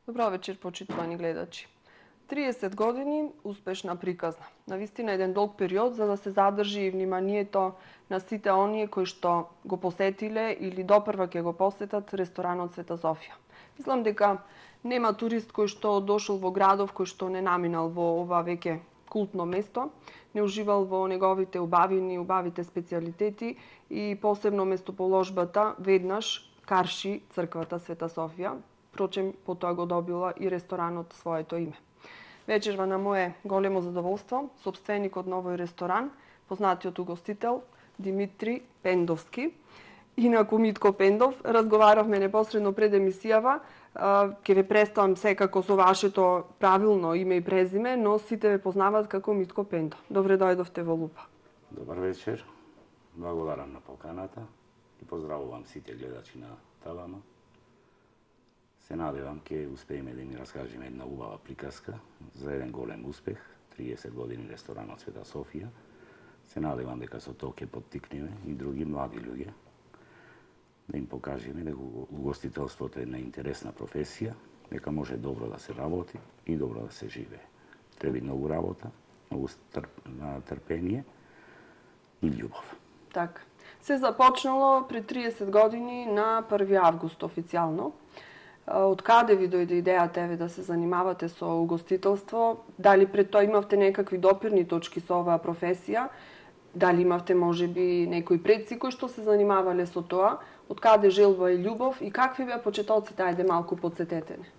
Добро вечер, почитувани гледачи. 30 години успешна приказна. Навистина еден долг период за да се задржи и вниманието на сите оние кои што го посетиле или допрва ќе го посетат ресторанот Света Софија. Мислам дека нема турист кој што дошол во градов кој што не наминал во ова веќе култно место, не уживал во неговите убавини, убавите специјалитети и посебно местоположбата веднаш Карши црквата Света Софија. Впрочем, потоа го добила и ресторанот своето име. Вечерва на мое големо задоволство, собственикот на овој ресторан, познатиот угостител Димитри Пендовски, инаку Митко Пендов, разговаравме непосредно пред емисијава. Ќе ве представам секако со вашето правилно име и презиме, но сите ве познаваат како Митко Пендов. Добре дојдовте во Лупа. Добар вечер. Благодарам на поканата и поздравувам сите гледачи на Талама. Се надевам ќе успееме да ни раскажеме една убава приказка за еден голем успех, 30 години ресторанот Света Софија. Се надевам дека со тоа ќе поттикнеме и други млади луѓе да им покажеме дека угостителството е една интересна професија, дека може добро да се работи и добро да се живее. Треба многу работа, многу трпение и љубов. Така. Се започнало пред 30 години на 1 август официјално. Од каде ви дојде идејата еве да се занимавате со угостителство? Дали пред тоа имавте некакви допирни точки со оваа професија? Дали имавте можеби некои предци кои што се занимавале со тоа? Од каде желба и љубов и какви беа почетоците? Ајде малку потсетете не.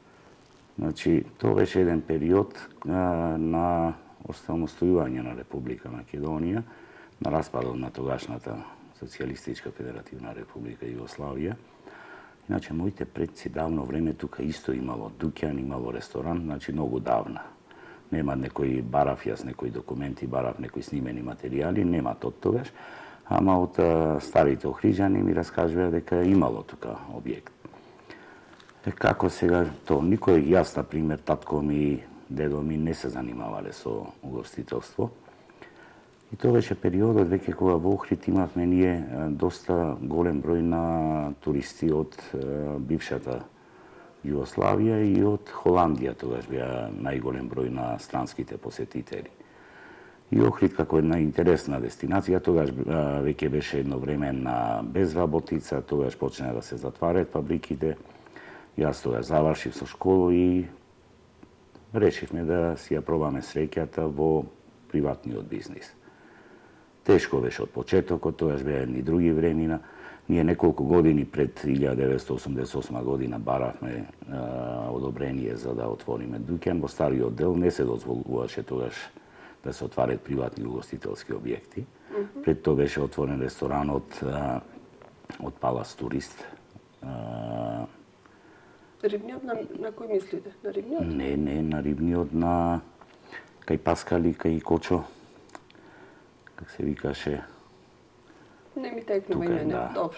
Значи, тоа беше еден период на остамостојување на Република Македонија, на распадот на тогашната Социјалистичка Федеративна Република Југославија. Иначе, моите предци давно време тука исто имало дуќан, имало ресторан, значи многу давна. Нема некои барав јас некои документи, барав некои снимени материјали, нема од тогаш, ама од старите охриđани ми раскажува дека имало тука објект. Како сега то, никој, јас, например, татко ми, дедо ми не се занимавале со угостителство. И тоа беше периодот веќе кога во Охрид имавме ние доста голем број на туристи од бившата Југославија и од Холандија, тогаш беа најголем број на странските посетители. И Охрид како една интересна дестинација, тогаш веќе беше едно време на безработица, тогаш почна да се затварат фабриките. Јас тогаш завршив со школа и решивме да си ја пробаме среќата во приватниот бизнис. Тешко беше од почетокот, тогаш беа едни други времена. Ние неколку години пред 1988 година баравме одобрение за да отвориме дуќан. Во стариот дел не се дозволуваше тогаш да се отварат приватни угостителски објекти. Пред тоа беше отворен ресторанот од Палас Турист. Рибниот на кој мислите? На Рибниот? Не, на Рибниот, на кај Паскали, кај Кочо. Как се викаше? Не ми текнува име, да. Добро.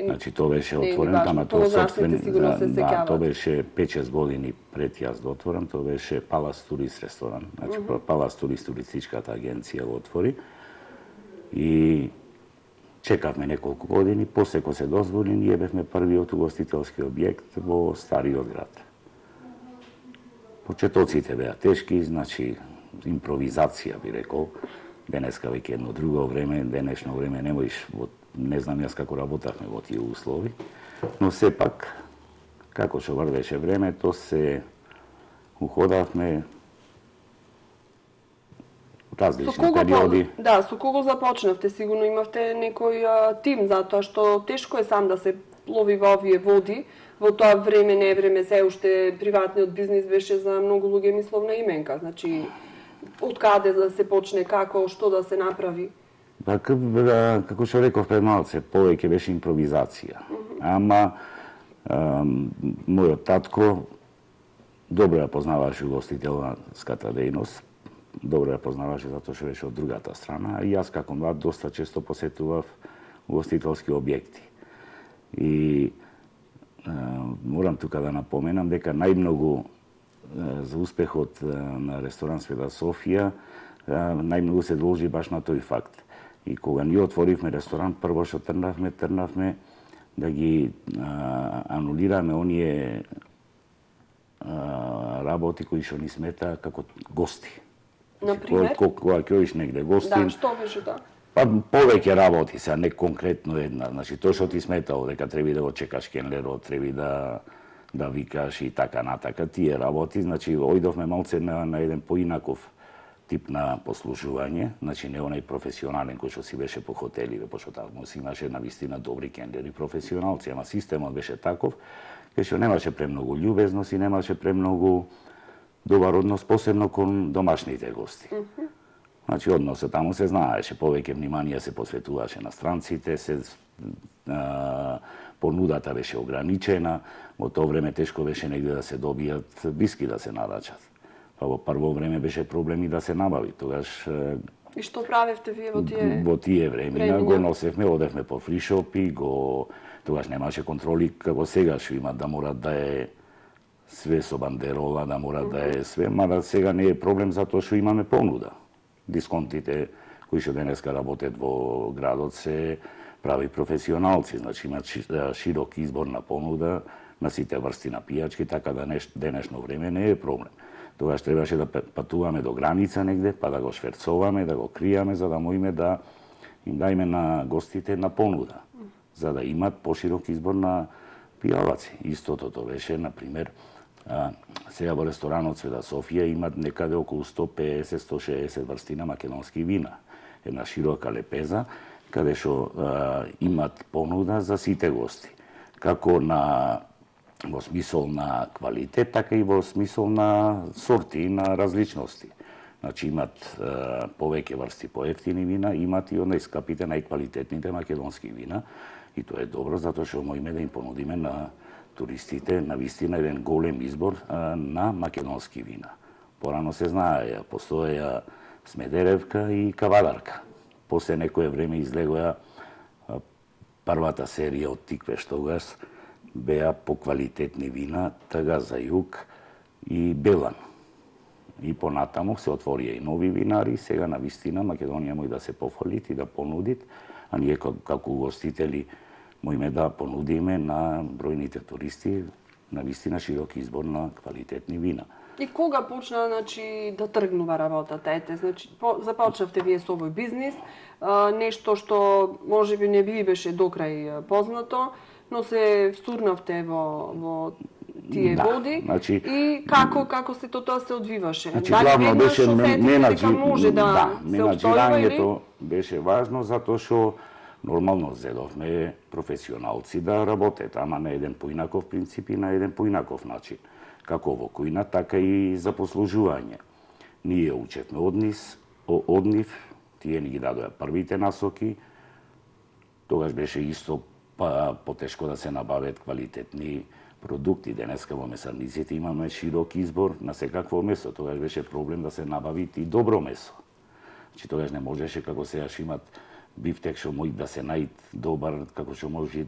Значи, тоа беше отворен, ама тоа собствен, да, тоа беше 5-6 години пред јас да отворам, тоа беше Палас Турист ресторан. Значи, Палас Турист туристичката агенција го отвори. И чекавме неколку години, после кога се дозволи, ние бевме првиот угостителски објект во стариот град. Почетоците беа тешки, значи, импровизација би рекол. Денеска веќе едно друго време, денешно време не можеш, не знам јас како работавме во тие услови, но сепак, како што врвеше времето, се уходавме различни периоди. Да, со кого започнавте? Сигурно имавте некој тим, затоа што тешко е сам да се лови во овие води. Во тоа време, не време, се уште приватниот бизнис беше за многу луѓе мисловна именка. Значи, од каде да се почне, како, што да се направи? Како што реков пред малце, повеќе беше импровизација. Ама, мојот татко добро ја познаваше угостителската дејност, добро ја познаваше затоа што беше од другата страна, и јас како млад доста често посетував угостителски објекти. И морам тука да напоменам дека најмногу за успехот на ресторан Света Софија најмногу се должи баш на тој факт. И кога ние отворивме ресторан, прво што тргнавме да ги анулираме оние работи кои што ни смета како гости. Например? Кога ќе одиш негде гости, Да, што беше тоа? па повеќе работи се, не конкретно една. Значи тоа што ти сметало дека треба да го чекаш кенлерот, треба да викаш и така натака, тие работи, значи ојдовме малце на еден поинаков тип на послужување, значи не онај професионален кој што си беше по хотеливе, пошто таму си имаше навистина добри кенлери професионалци, ама системот беше таков, кај што немаше премногу љубезност и немаше премногу добар однос, посебно кон домашните гости. Значи, односот таму се знаеше, повеќе внимание се посветуваше на странците, понудата беше ограничена, во тоа време тешко беше негде да се добијат виски да се нарачат. Па во прво време беше проблем и да се набави. Тогаш И што правевте вие во тие времена го носевме, одевме по фришопи, тогаш немаше контроли како сегаш имат да мора да е све со бандерола, да мора да е све, мада сега не е проблем затоа што имаме понуда. Дисконтите кои што денеска работат во градот се прави професионалци, значи имат широк избор на понуда на сите врсти на пијачки, така да денешно време не е проблем. Тогаш требаше да патуваме до граница негде, па да го шверцоваме, да го кријаме, за да можеме да им дајме на гостите на понуда, за да имат поширок избор на пијалаци. Истото тоа беше, например, сега во ресторанот Света Софија имат некаде околу 150-160 врсти на македонски вина. Една широка лепеза, каде што имат понуда за сите гости. Како во смисол на квалитет, така и во смисол на сорти и на различности. Значи имат повеќе врсти поевтини вина, имат и најскапите, најквалитетните македонски вина. И тоа е добро, затоа што можеме да им понудиме на туристите на вистина еден голем избор на македонски вина. Порано се знае, постоеја Смедеревка и Кавадарка. После некое време излегоја првата серија од Тиквеш, тогаш беа поквалитетни вина, Тага за југ и Белан. И понатаму се отворија и нови винари, сега на вистина Македонија може да се пофалит и да понудит, а ние како угостители можеме да понудиме на бројните туристи на вистина широк избор на квалитетни вина. И кога почна, значи, да тргнува работата? Ете, значи, започнавте вие со овој бизнис, нешто што можеби не ви беше докрај познато, но се встурнавте во тие води. Значи, и како се тоа се одвиваше? Значи, главно беше менаџирањето беше важно затоа што нормално зедовме професионалци да работат, ама на еден поинаков принцип и на еден поинаков начин. Како во кујна, така и за послужување. Ние учевме од нив, тие ни ги дадоа првите насоки, тогаш беше исто потешко да се набавят квалитетни продукти. Денеска во месарниците имаме широк избор на секакво месо. Тогаш беше проблем да се набави и добро месо. Значи, тогаш не можеше, како сега што имат бифтек што може да се најдобар, како што може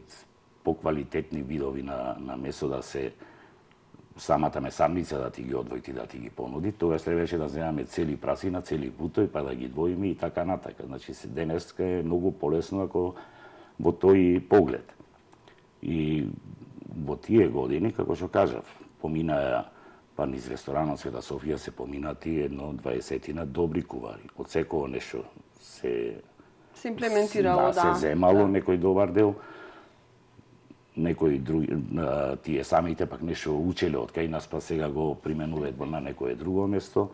поквалитетни видови на месо да се самата месарница да ти ги одвои да ти ги понуди, тогаш требаше да земаме цели прасина, цели бутои, па да ги двоиме и така натака. Значи, денеска е многу полесно ако во тој поглед. И во тие години, како што кажав, поминаа, па низ ресторанот Света Софија се поминати едно 20 добри кувари. Од секој нешто се имплементирало, се земало, некој добар дел, некои други, тие самите пак нешто учеле од кај нас, па сега го применуваат на некое друго место.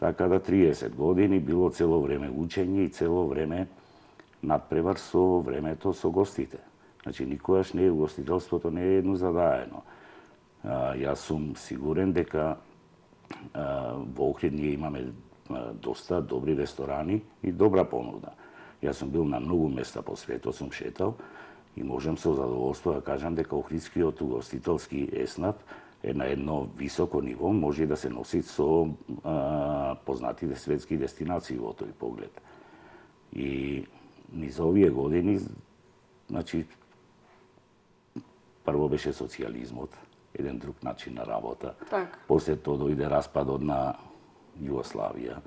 Така да 30 години било цело време учење и цело време надпревар со времето со гостите. Значи, никогаш не е угостителството не е еднозадаено. Јас сум сигурен дека во Охрид ние имаме доста добри ресторани и добра понуда. Јас сум бил на многу места по светот, сум шетал и можам со задоволство да кажам дека охридскиот угостителски еснав е на едно високо ниво, може да се носи со познатите светски дестинации во тој поглед. И низ овие години, значи, прво беше социјализмот, еден друг начин на работа. Так. После тоа дојде распадот на Југославија.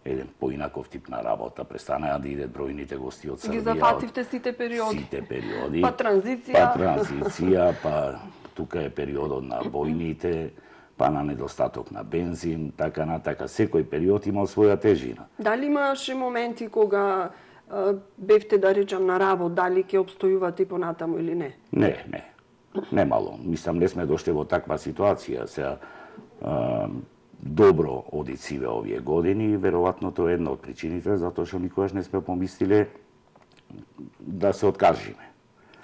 еден поинаков тип на работа, престанаа да идат бројните гости од Србија. Ги зафативте сите периоди. Сите периоди. Па транзиција, па тука е периодот на војните, па на недостаток на бензин, така натака. Секој период имал своја тежина. Дали имаше моменти кога бевте, да речам, на работ, дали ќе обстојувате и понатаму или не? Не. Немало. Мислам, не сме дошле во таква ситуација. Сега, добро оди циве овие години и веројатно тоа е една од причините затоа што никогаш не сме помислиле да се откажиме.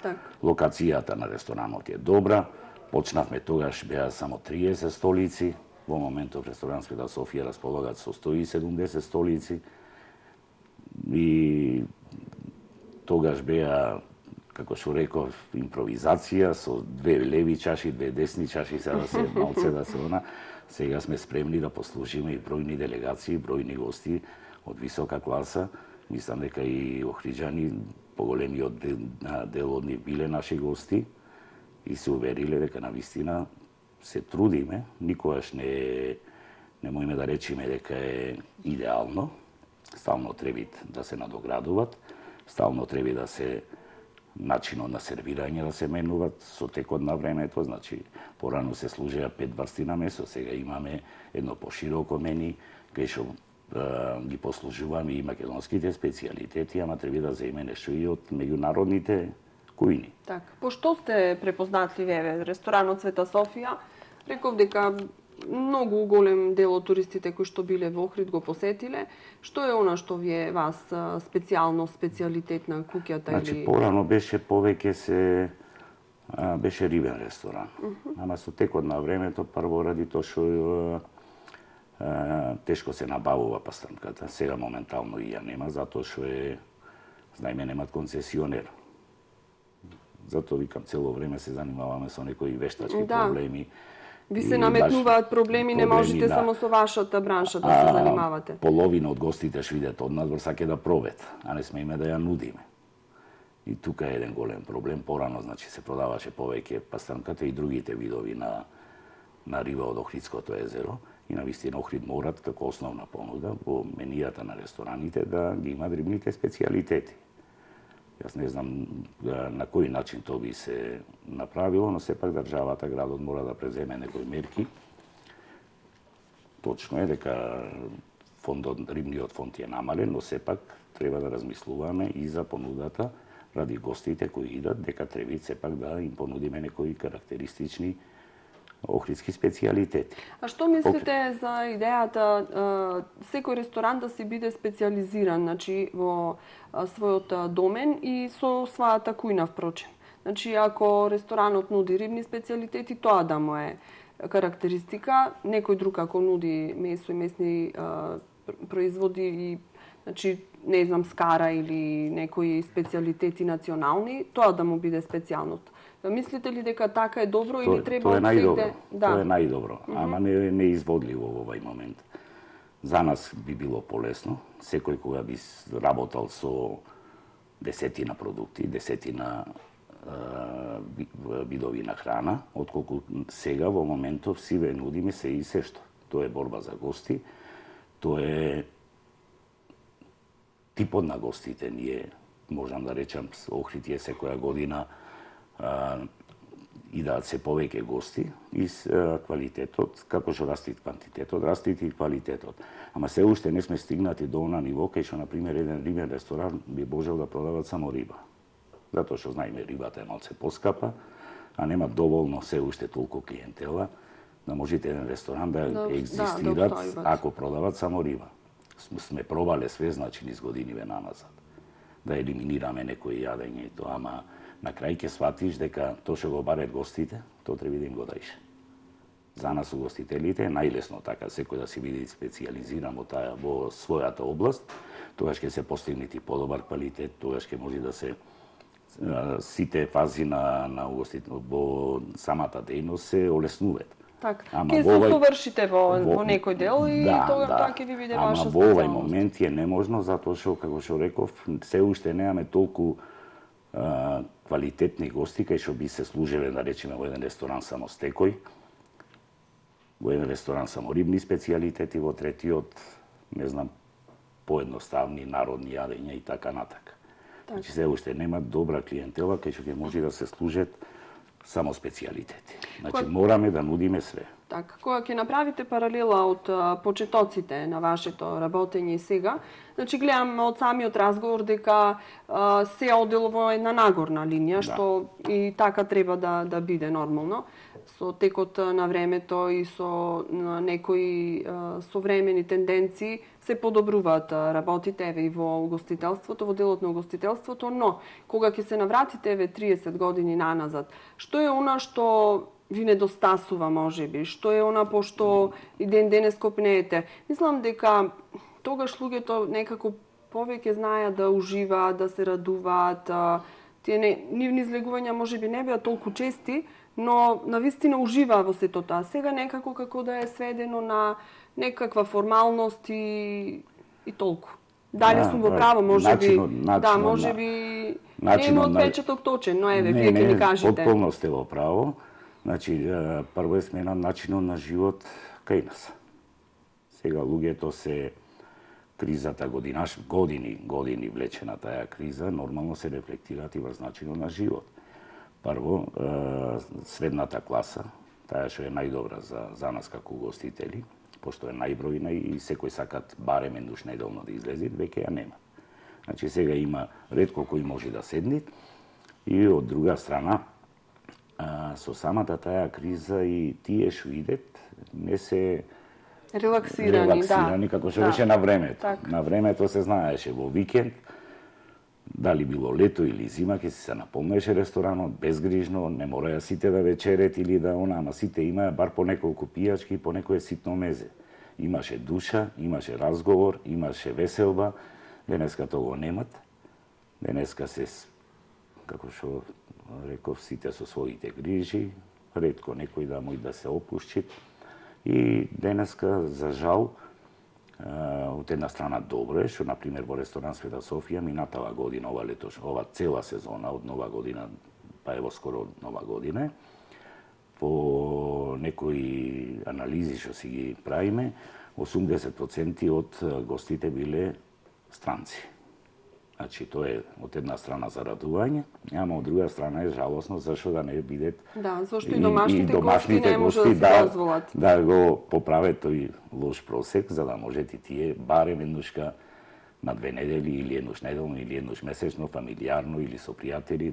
Так. Локацијата на ресторанот е добра. Почнавме тогаш, беа само 30 столици. Во моментов ресторан Света Софија располагаат со 170 столици. И тогаш беа, како што реков, импровизација со две леви чаши, две десни чаши, сега да се малце да се она. Сега сме спремни да послужиме и бројни делегации, бројни гости од висока класа. Мислам дека и охриджани, поголемиот дел од нив биле наши гости и се увериле дека навистина се трудиме, никогаш не можеме да речеме дека е идеално. Стално треба да се надоградуваат, стално треба да се начинот на сервирање да се менуваат со текот на времето, значи порано се служеа 5 врсти на месо, сега имаме едно пошироко мени кај што ги послужуваме и македонските специјалитети, ама треба да земе нешто и од меѓународните кујни. Так, пошто сте препознатливи, еве, ресторанот Света Софија, реков дека многу голем дел од туристите кои што биле во Охрид го посетиле. Што е она што ви е вас специјално, специјалитет на куќата? Значи, или... порано беше повеќе беше рибен ресторан. Ама со текот на времето, прво ради тоа што тешко се набавува пастарката. Сега моментално и ја нема, затоа што знаеме, немат концесионер. Затоа викам, цело време се занимаваме со некои вештачки проблеми. Ви се наметнуваат проблеми, не можете само со вашата бранша да се занимавате. Половина од гостите што идат од надвор саке да пробет, а не сме име да ја нудиме. И тука е еден голем проблем. Порано, значи, се продаваше повеќе пастарката и другите видови на риба од Охридското езеро. И навистина Охрид морат како основна понуда во менијата на рестораните да ги имат рибните специјалитети. Јас не знам на кој начин тоа би се направило, но сепак државата, градот мора да преземе некои мерки. Точно е дека рибниот фонд е намален, но сепак треба да размислуваме и за понудата ради гостите кои идат, дека треба сепак да им понудиме некои карактеристични охридски специјалитети. А што мислите за идејата секој ресторан да си биде специјализиран, значи во својот домен и со својата кујна впрочем? Значи, ако ресторанот нуди рибни специјалитети, тоа да му е карактеристика, некој друг ако нуди месо и месни производи и, значи, не знам, скара или некои специјалитети национални, тоа да му биде специјалност. Мислите ли дека така е добро или треба тоа е најдобро. Да. Тоа е најдобро, ама не изводливо во овај момент. За нас би било полесно, секој кога би работал со десетина продукти, десетина видови на храна, отколку сега во моментов си ве нудиме се и се што. Тоа е борба за гости, тоа е типот на гостите. Ние можам да речам, Охрид е секоја година идат се повеќе гости и квалитетот, како што расти квантитетот, расти и квалитетот. Ама се уште не сме стигнати до она ниво кај што, например, еден рибен ресторан би можел да продават само риба. Затоа што знаеме, рибата е малце поскапа, а нема доволно се уште толку клиентела да можете еден ресторан да екзистират ако продават само риба. Сме пробале све, значи, низ годиниве наназад. Да елиминираме некои јадење и тоа, ама на крај ќе сватиш дека тоа што го барат гостите, тоа треба да им го даиш. За нас угостителите е најлесно така, секој да си биде специјализиран во својата област, тогаш ќе се постигне и подобар квалитет, тогаш ќе може да се сите фази на угостител во самата дејност се олеснуваат. Така, ќе се усовршите во некој дел и тоа ќе ви биде ваша специјалност. Ама во овај момент е неможно, затоа што, како што реков, се уште немаме толку квалитетни гости кај што би се служеле, да речеме, во еден ресторан само стекој, во еден ресторан само рибни специјалитети, во третиот, не знам, поедноставни народни јадења и така натака. Значи се уште нема добра клиентела кај што ќе може да се служат само специјалитети. Значи мораме да нудиме све. Така, кога ќе направите паралела од почетоците на вашето работење и сега, значи гледам од самиот разговор дека се одело во една нагорна линија, што и така треба да биде нормално. Со текот на времето и со некои современи тенденции се подобруваат работите еве и во угостителството, во делот на угостителството, но кога ќе се навратите еве 30 години наназад, што е она што ви недостасува можеби, што е она пошто и ден денес копнеете? Мислам дека тогаш луѓето некако повеќе знаеат да уживаат, да се радуваат, тие нивни излегувања можеби не беа толку чести, но навистина уживаа во сето тоа. Сега некако како да е сведено на некаква формалност и толку. Дали сум во право, можеби, можеби не има отпечаток точен, но еве, вие ќе ни кажете. Потполно сте во право. Значи, прво е смена начинот на живот кај нас. Сега луѓето се кризата години влечена таа криза, нормално се рефлектираат и врз начинот на живот. Прво, средната класа, таа што е најдобра за нас како угостители, пошто е најбројна и секој сакат барем еднаш неделно да излезе, веќе ја нема. Значи сега има ретко кој може да седне и од друга страна со самата таа криза и тие што идет не се релаксирани како што беше на времето. Так. На времето се знаеше во викенд, дали било лето или зима, ќе се наполнеше ресторанот безгрижно, не мораја сите да вечерет или да ама сите имаа бар по неколку пијачки и по некое ситно мезе. Имаше душа, имаше разговор, имаше веселба. Денеска тоа немат. Денеска се, како што реков, сите со своите грижи, ретко некој да мој да се опушчи. И денеска, за жал, од една страна добро е, што, например, во ресторан Света Софија, минатава година, ова цела сезона, од Нова година, па ево скоро од Нова година, по некои анализи што си ги правиме, 80% од гостите биле странци. Значи, тоа е од една страна за радување, ама од друга страна е жалосно зашто да не бидат зашто и домашните гости не може да се дозволат. Да го поправат тој лош просек, за да можете тие барем еднушка на 2 недели или еднуш неделно или еднуш месечно, фамилиарно или со пријатели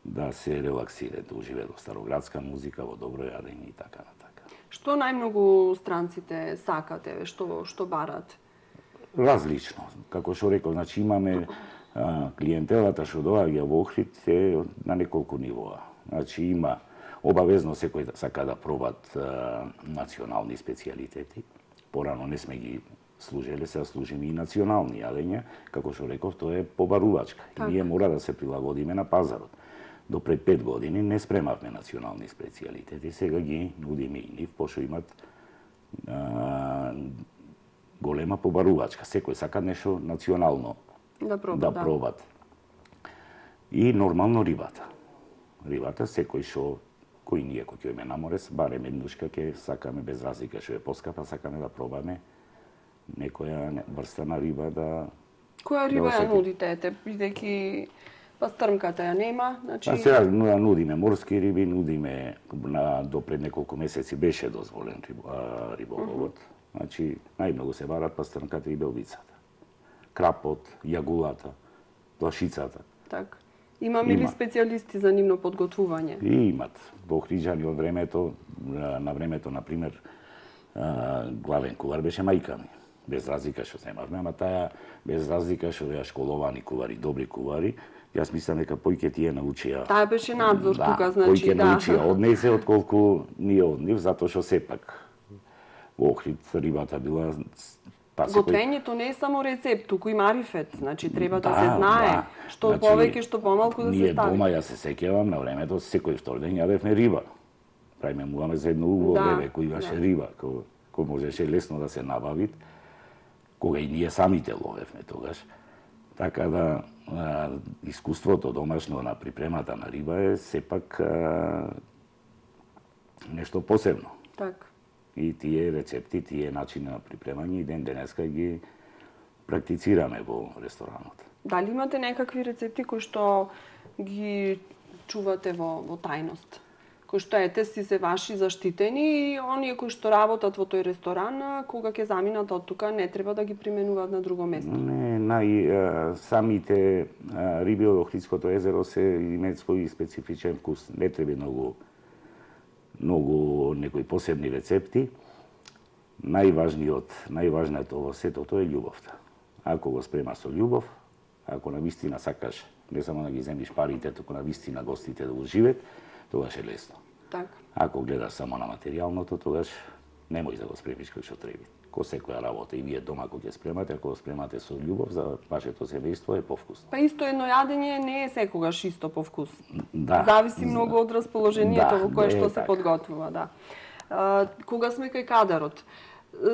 да се релаксираат, да уживаат во староградска музика, во добро јадење и така натака. Што најмногу странците сакат, еве, што барат? Различно. Како што реков, значи имаме клиентелата што доаѓа во Охрид е на неколку нивоа. Значи има обавезно секој сака да пробат национални специјалитети. Порано не сме ги служеле, сега служиме и национални јадења, како што реков, тоа е побарувачка. И ние мора да се прилагодиме на пазарот. До пред 5 години не спремавме национални специјалитети, сега ги нудиме и нив, пошто имат голема побарувачка. Секој сака нешто национално да пробат. И нормално рибата. Рибата, секој што, кој ние кој ќе на море, барем еднушка ќе сакаме, без разлика што е поскапа, сакаме да пробаме некоја врста на риба да... Која риба ја нудите, бидејќи пастрмката ја нема, значи... Сега нудиме морски риби, нудиме, до пред неколку месеци беше дозволен риболовот. Значи, најмногу се барат пастрнката и белвицата. Крапот, јагулата, плашицата. Так. Имаме ли специјалисти за нивно подготвување? И имат. Во Охриджани од времето, на времето, например, главен кувар беше мајка ми. Без разлика што земавме, ама таа без разлика што беа школовани кувари, добри кувари, јас мислам дека поиќе тие научија. Таа беше надзор тука, значи, поиќе научија од неј се отколку ние од нив, затоа што сепак во Охрид рибата била... Готвењето не е само рецепт, туку и марифет, значи треба да се знае, што повеќе, што помалку да се стави. Ние дома, јас се сеќавам, на времето, секој втор ден јадевме риба. Правиме муваме за едно угло време, кој имаше риба, кој можеше лесно да се набави, кога и ние самите ловевме тогаш. Така да, искуството домашно на припремата на риба е сепак нешто посебно. Так. И тие рецепти, тие начини на припремање и ден денеска ги практицираме во ресторанот. Дали имате некакви рецепти кои што ги чувате во тајност? Кои што си се ваши заштитени и оние кои што работат во тој ресторан, кога ќе заминат од тука, не треба да ги применуваат на друго место? Не, самите риби од Охридското езеро се имаат свој специфичен вкус. Не треба многу некои посебни рецепти. Најважното во сето тоа е љубовта. Ако го спремаш со љубов, ако навистина сакаш не само да ги земиш парите, туку навистина гостите да уживеат, тогаш е лесно. Така. Ако гледаш само на материјалното, тогаш не можеш да го спремиш кој што треба. Ко секоја работа и вие дома кога ќе спремате, ако го спремате со љубов за вашето семејство е повкусно. Па исто едно јадење не е секогаш исто по вкус. Да. Зависи многу од расположението во кое што се така. подготвува, да. Кога сме кај кадарот,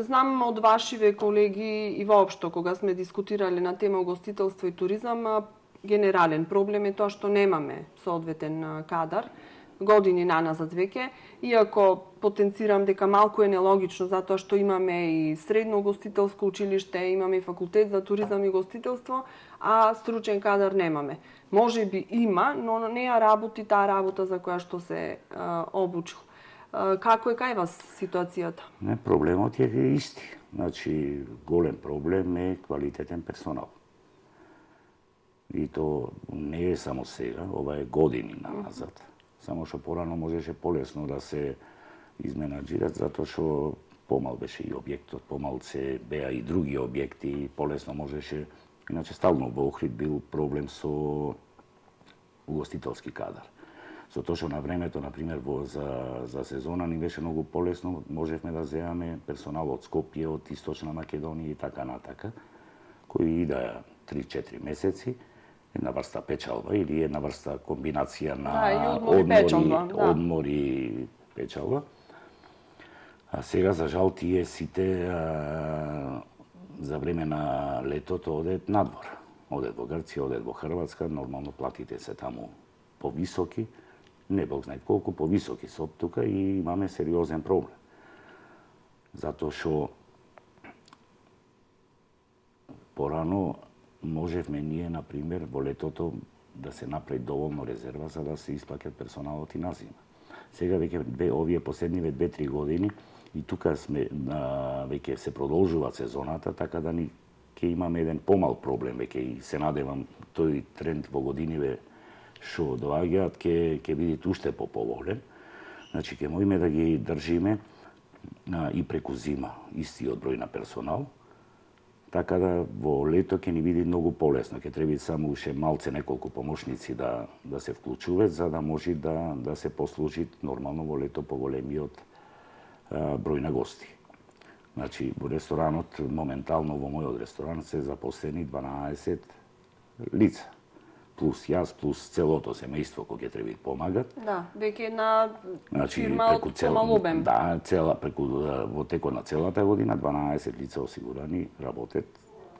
знам од вашиве колеги и воопшто кога сме дискутирале на тема угостителство и туризам, генерален проблем е тоа што немаме соодветен кадар, години наназад веќе, иако потенцирам дека малку е нелогично затоа што имаме и средно угостителско училиште, имаме и факултет за туризам и угостителство, а стручен кадар немаме. Може би има, но не ја работи таа работа за која што се обучил. Како е кај вас ситуацијата? Не, проблемот е исти. Значи, голем проблем е квалитетен персонал. И то не е само сега, ова е години назад. Само што порано можеше полесно да се изменаџират, затоа што помал беше и објектот, помал се беа и други објекти, полесно можеше. Иначе стално во Охрид бил проблем со угостителски кадар. Со тоа што на времето, например, за сезона ни беше многу полесно, можевме да земаме персонал од Скопје, од Источна Македонија и така натака, кои идеа 3-4 месеци, една врста печалба или една врста комбинација на одмори и печалба. А сега, за жал, тие сите за време на летото одат надвор. Одат во Грција, одат во Хрватска, нормално платите се таму повисоки, не бог знае колку повисоки се од тука и имаме сериозен проблем. Затоа што порано можевме ние, например, во летото да се направи доволно резерва за да се исплаќат персоналот и на зима. Сега веќе овие последниве 2-3 години и тука сме веќе се продолжува сезоната, така да ни ќе имаме еден помал проблем веќе и се надевам тој тренд во годиниве што доаѓаат ќе биде уште поповолен. Значи ќе можеме да ги држиме и преку зима истиот број на персонал. Така да во лето ќе ни биде многу полесно, ќе треба само уште малце неколку помошници да се вклучуваат за да може да се послужи нормално во лето поголемиот број на гости. Значи во ресторанот моментално во мојот ресторан се запослени 12 лица. Плюс јас, плюс целото семејство кој ќе треба помагат. Да, веќе една фирма од помал обем. Да, во текот на целата година 12 лица осигурани работат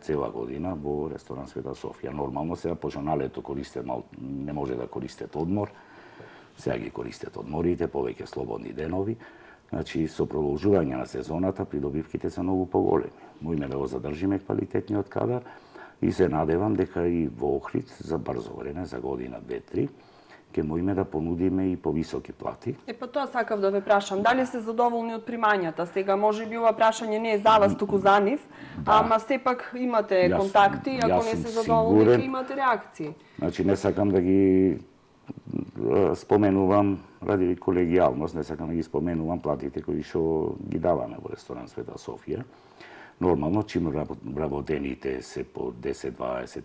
цела година во ресторан Света Софија. Нормално сега пошто на лето користат не може да користат одмор. Сега ги користат одморите, повеќе слободни денови. Значи со продолжување на сезоната придобивките се многу поголеми. Можеме да го задржиме квалитетниот кадар. И се надевам дека и во Охрид за брзо време, за година, 2-3, ќе можеме да понудиме и повисоки плати. Па тоа сакав да ве прашам. Дали се задоволни од примањата? Сега може би ова прашање не е за вас, туку за нив, ама сепак имате контакти, ако не се задоволни, ќе имате реакции. Значи не сакам да ги споменувам ради колегијалност, не сакам да ги споменувам платите кои што ги даваме во ресторан Света Софија. Нормално, чим работените се по 10-20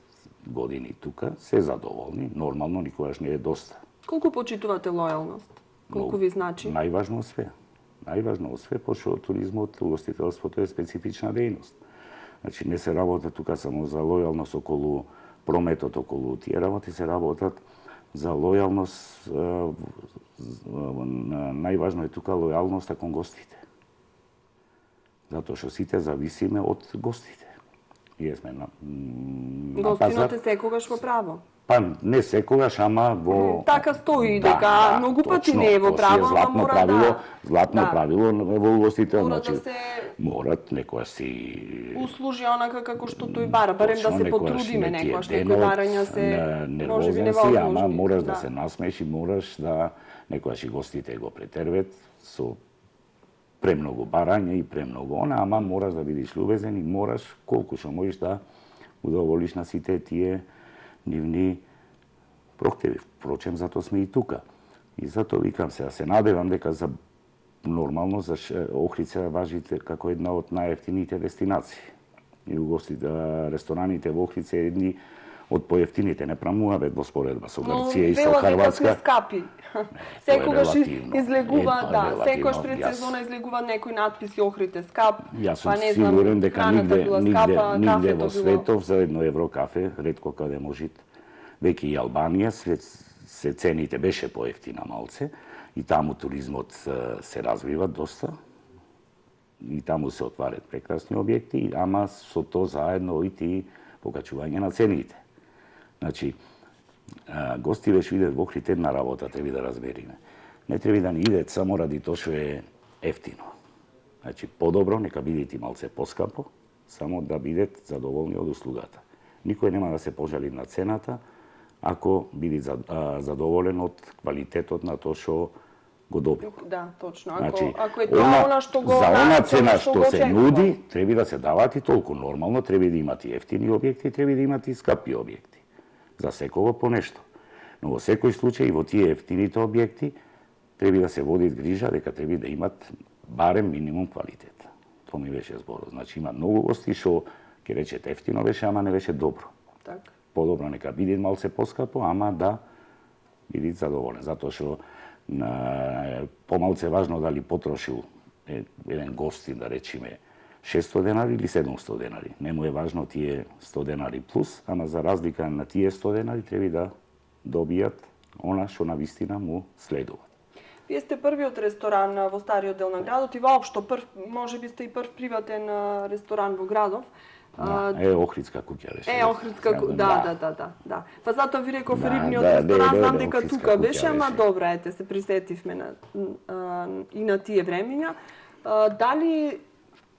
години тука, се задоволни. Нормално, никогаш не е доста. Колку почитувате лојалност? Колку ви значи? Најважно од све. Најважно од све, пошто туризмот, угостителството е специфична дејност. Значи, не се работа тука само за лојалност околу прометот, околу тие работи, се работат за лојалност, најважно е тука лојалноста кон гостите. Затоа што сите зависиме од гостите. Ние сме на пазар. Гостинот е секогаш во право. Па не секогаш, ама во... Така стои, дека многу пати не е во право, ама мора правило, златно да. правило во угостител, Мора значи да се морат некојаш си услужи онака како што тој бара, барем да точно, се потрудиме некојаш, некои денот, барања се можеби нервозен си, ама невозможни. мораш да се насмеш и мораш да некојаш и гостите го претервет со премногу барање и премногу она, ама мораш да бидеш љубезен и мораш колку што можеш да удоволиш на сите тие нивни прохтеви. Впрочем, затоа сме и тука. И затоа викам се надевам дека за нормално за Охрица важите како една од најевтините дестинации. И рестораните во Охрица е едни од поевтините, не правуваме во споредба со Грција и со Хрватска. Велат дека сме скапи. Секогаш излегува, да, секогаш пред јас сезона излегува некој надписи Охрите скап. Јас сум па не знам, сигурен дека храната била скапа, нигде кафето во било. светов за едно еврокафе, ретко каде може, веќе и Албанија, се цените беше поевтина малце, и таму туризмот се развива доста, и таму се отварат прекрасни објекти, ама со тоа заедно и ти покачување на цените. Значи, гости веќе видат во Охрид една работа, треба да разбериме. Не треба да ни идет само ради тоа што е ефтино. Значи, подобро, нека бидат и малце поскапо, само да бидат задоволни од услугата. Никој нема да се пожали на цената, ако биде задоволен од квалитетот на тоа што го добил. Да, точно. Значи, ако е тоа она што го за она цена што што го се очекува. нуди, треба да се дават и толку нормално, треба да имат и ефтини објекти, треба да имат и скапи објекти. За секого по нешто. Но во секој случај во тие ефтините објекти треба да се води грижа дека треба да имат барем минимум квалитет. Тоа ми беше зборот. Значи има многу гости што ќе речат ефтино беше, ама не беше добро. Така. Подобро нека биде малце поскапо, ама да биде задоволен. Затоа што помалце важно дали потрошил еден гостин, да речеме, 600 денари или 700 денари. Не му е важно тие 100 денари плюс, ама за разлика на тие 100 денари треба да добијат она што навистина му следува. Вие сте првиот ресторан во стариот дел на градот и воопшто можеби сте и прв приватен ресторан во градов. Охридска куќа рече. Охридска куќа, да. Па затоа ви реков рибниот да, ресторан, да, знам дека Охридска тука куќа беше, ама беше. добра, ете се присетивме и на тие времења. Дали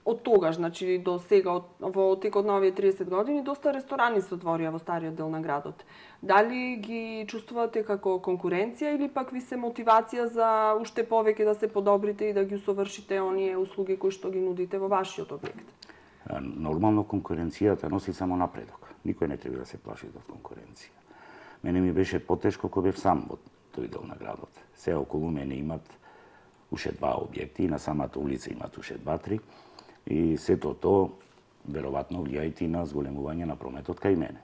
од тогаш, значи до сега, во текот на овие 30 години, доста ресторани се отворија во стариот дел на градот. Дали ги чувствувате како конкуренција или пак ви се мотивација за уште повеќе да се подобрите и да ги усовршите оние услуги кои што ги нудите во вашиот објект? Нормално конкуренцијата носи само напредок. Никој не треба да се плаши од конкуренција. Мене ми беше потешко кога бев сам во тој дел на градот. Се околу мене имат уште 2 објекти, и на самата улица имат уште 2-3. И сето тоа веројатно влијајте на зголемување на прометот кај мене.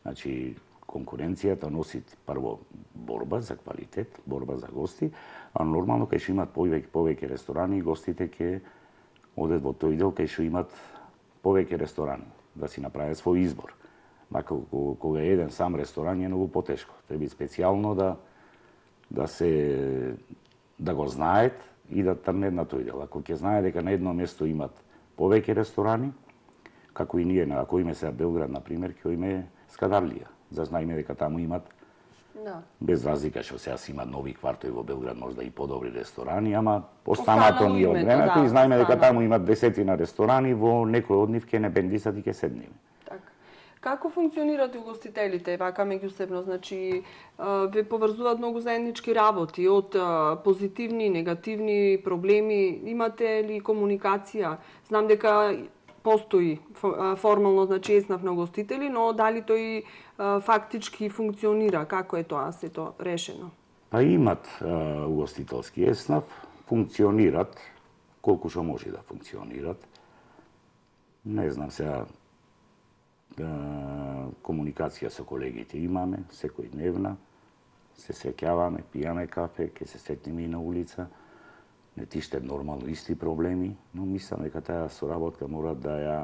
Значи, конкуренцијата носи прво борба за квалитет, борба за гости, а нормално кај што имат повеќе ресторани, гостите ќе одат во тој дел кај што имат повеќе ресторани, да си направат свој избор. Мака кога е еден сам ресторан е многу потешко. Треба специјално да го знаат и да трнат на тој дел. Ако ќе знае дека на едно место имат повеќе ресторани, како и ние, ако име сега Белград, например, ќе име Скадарлија. За знаеме дека таму имат, без разлика што сега си има нови квартови во Белград, можда и подобри ресторани, ама останато ни од времето и знаеме дека таму имат десетина ресторани, во некој од нив ќе не бендисат и ќе седнеме. Како функционирате угостителите вака меѓусебно? Значи, ве поврзуваат многу заеднички работи, од позитивни, негативни проблеми, имате ли комуникација? Знам дека постои формално, значи еснав на угостители, но дали тој фактички функционира? Како е тоа сето решено? Па имат угостителски еснав, функционират колку што може да функционират. Не знам сега, комуникација со колегите имаме, секојдневна, се среќаваме, пијаме кафе, ќе се сретнеме и на улица, не тиште нормално исти проблеми, но мислам дека таа соработка мора да ја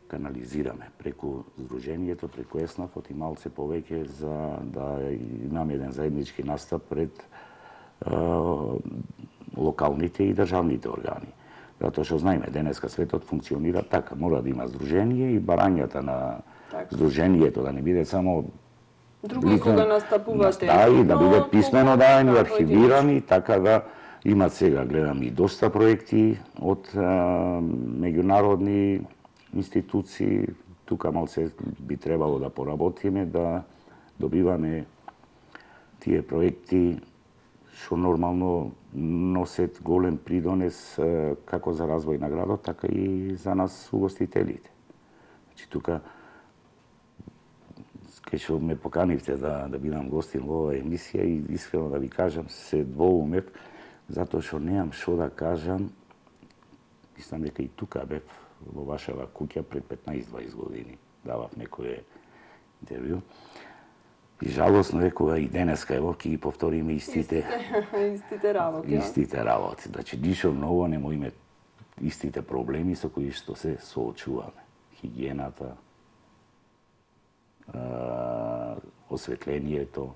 канализираме преку Сдруженијето, преку еснавот и малце повеќе за да имаме еден заеднички настап пред локалните и државните органи. Затоа што знаеме, денеска светот функционира така, мора да има здружение и барањата на здруженијето да не биде само Други кога настапувате? Настави да биде писмено даени, Да, архивирани, така да имат сега, гледам и доста проекти од меѓународни институции. Тука малце би требало да поработиме, да добиваме тие проекти што нормално носат голем придонес како за развој на градот, така и за нас угостителите. Значи тука кај што ме поканивте да бидам гостин во оваа емисија и искрено да ви кажам се двоумев затоа што немам што да кажам. Мислам дека и тука бев во вашава куќа пред 15-20 години давав некое интервју. И жалосно е кога и денеска ево ќе ги повториме истите работи. Истите работи. Значи ништо ново нема име истите проблеми со кои што се соочуваме. Хигиената, осветлението,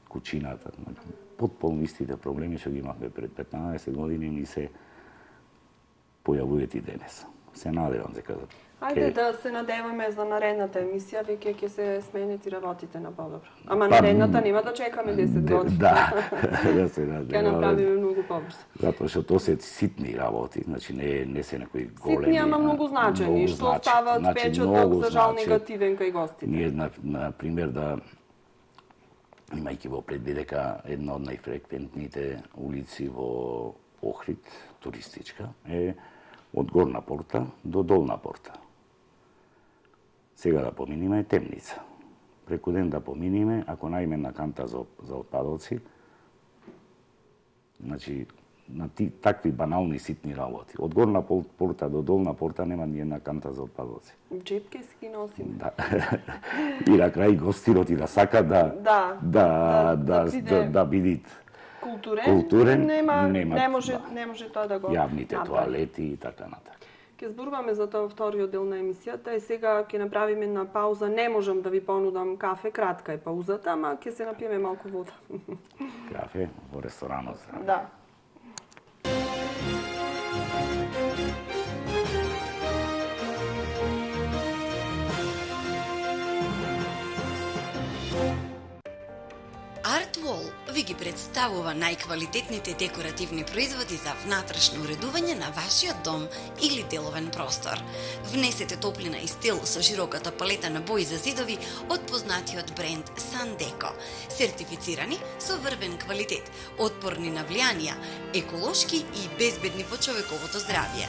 кучината, потполно истите проблеми што ги имавме пред 15 години ни се појавуваат и денес. Се надевам дека Ајде да се надеваме за наредната емисија, веќе ќе се сменет и работите на подобро. Ама наредната нема да чекаме 10 години. Да, да се надеваме. Ќе направиме многу побрзо. Затоа што тоа се ситни работи, значи не се некои големи. Ситни, ама многу значени, што оставаат печаток за жал негативен кај гостите. Ние, на пример, да имајќи во предвид дека една од најфреквентните улици во Охрид, туристичка, е од Горна порта до Долна порта. Сега да поминиме е Темница. Преку ден да поминиме, ако најменна канта за отпадоци, значи, на такви банални ситни работи. Од Горна порта до Долна порта нема ни една канта за отпадоци. В джепке си ги носиме. Да. И на крај гостинот и да сака да биде културен, не може тоа да го јавните тоалети и така натаму. Ќе зборуваме за тоа вториот дел на емисијата и сега ќе направиме една пауза. Не можам да ви понудам кафе, кратка е паузата, ама ќе се напиеме малку вода. Кафе во ресторанот. Да. Artwall ви ги представува најквалитетните декоративни производи за внатрешно уредување на вашиот дом или деловен простор. Внесете топлина и стил со широката палета на бои за зидови од познатиот бренд Sandeco, сертифицирани со врвен квалитет, отпорни на влијанија, еколошки и безбедни по човековото здравје.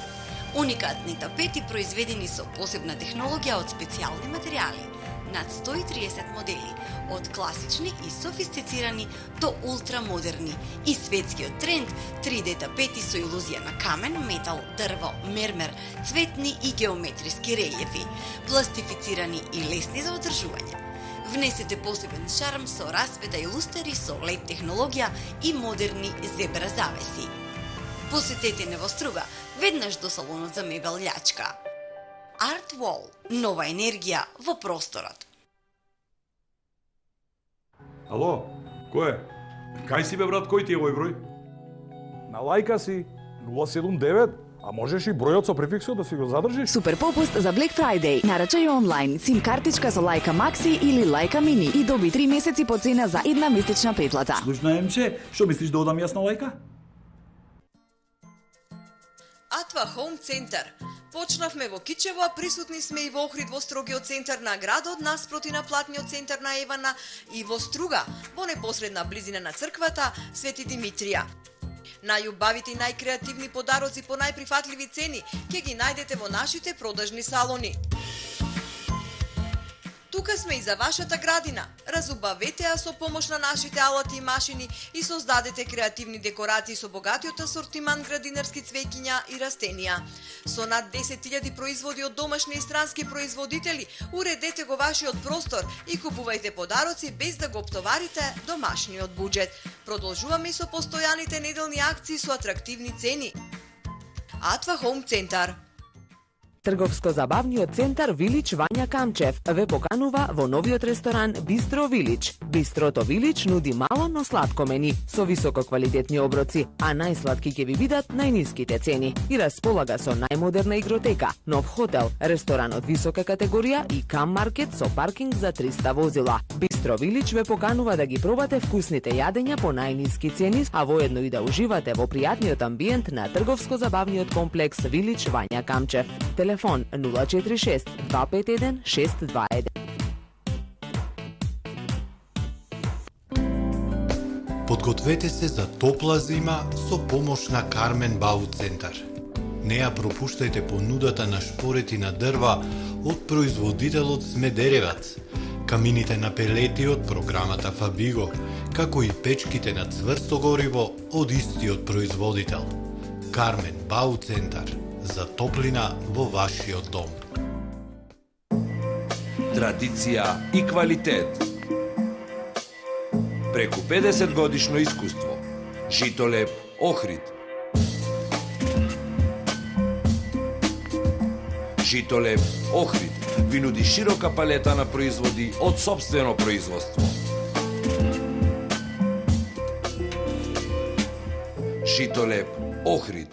Уникатни тапети произведени со посебна технологија од специјални материјали. Над 130 модели, од класични и софистицирани до ултрамодерни и светскиот тренд 3D тапети со илузија на камен, метал, дрво, мермер, цветни и геометриски релјефи, пластифицирани и лесни за одржување. Внесете посебен шарм со расвета и лустери со LED технологија и модерни зебра завеси. Посетете Невоструга, веднаш до салонот за мебел Љачка. Artwall – нова енергија во просторот. Ало, кој е? Кај си бе, брат, кој ти е овој број? На лајка си 079, а можеш и бројот со префиксот да си го задржиш? Супер попуст за Black Friday. Нарачај онлайн сим картичка со Лајка Макси или Лајка Мини и доби 3 месеци по цена за една месечна преплата. Слушна емче, што мислиш да одам јас на лајка? Атва Home Center. Почнавме во Кичево, а присутни сме и во Охрид во строгиот центар на градот, наспроти на платниот центар на Евана и во Струга, во непосредна близина на црквата Свети Димитрија. Најубавите и најкреативни подароци по најприфатливи цени ќе ги најдете во нашите продажни салони. Тука сме и за вашата градина. Разубавете ја со помош на нашите алати и машини и создадете креативни декорации со богатиот асортиман градинарски цвеќиња и растенија. Со над 10.000 производи од домашни и странски производители, уредете го вашиот простор и купувајте подароци без да го оптоварите домашниот буџет. Продолжуваме и со постојаните неделни акции со атрактивни цени. Атва Home Center. Трговско-забавниот центар Вилич Вања Камчев ве поканува во новиот ресторан Бистро Вилич. Бистрото Вилич нуди мало, но сладко мени со високо квалитетни оброци, а најсладки ќе ви видат најниските цени и располага со најмодерна игротека, нов хотел, ресторан од висока категорија и кам маркет со паркинг за 300 возила. Бистро Вилич ве поканува да ги пробате вкусните јадења по најниски цени, а воедно и да уживате во пријатниот амбиент на трговско-забавниот комплекс Вилич Вања Камчев. Телефон 046 251 621. Подгответе се за топла зима со помош на Кармен Бау Центар. Не ја пропуштајте понудата на шпорети на дрва од производителот Смедеревац, камините на пелети од програмата Фабиго, како и печките на цврсто гориво од истиот производител. Кармен Бау Центар, за топлина во вашиот дом. Традиција и квалитет. Преку 50 годишно искуство. Житолеп Охрид. Житолеп Охрид ви нуди широка палета на производи од сопствено производство. Житолеп Охрид.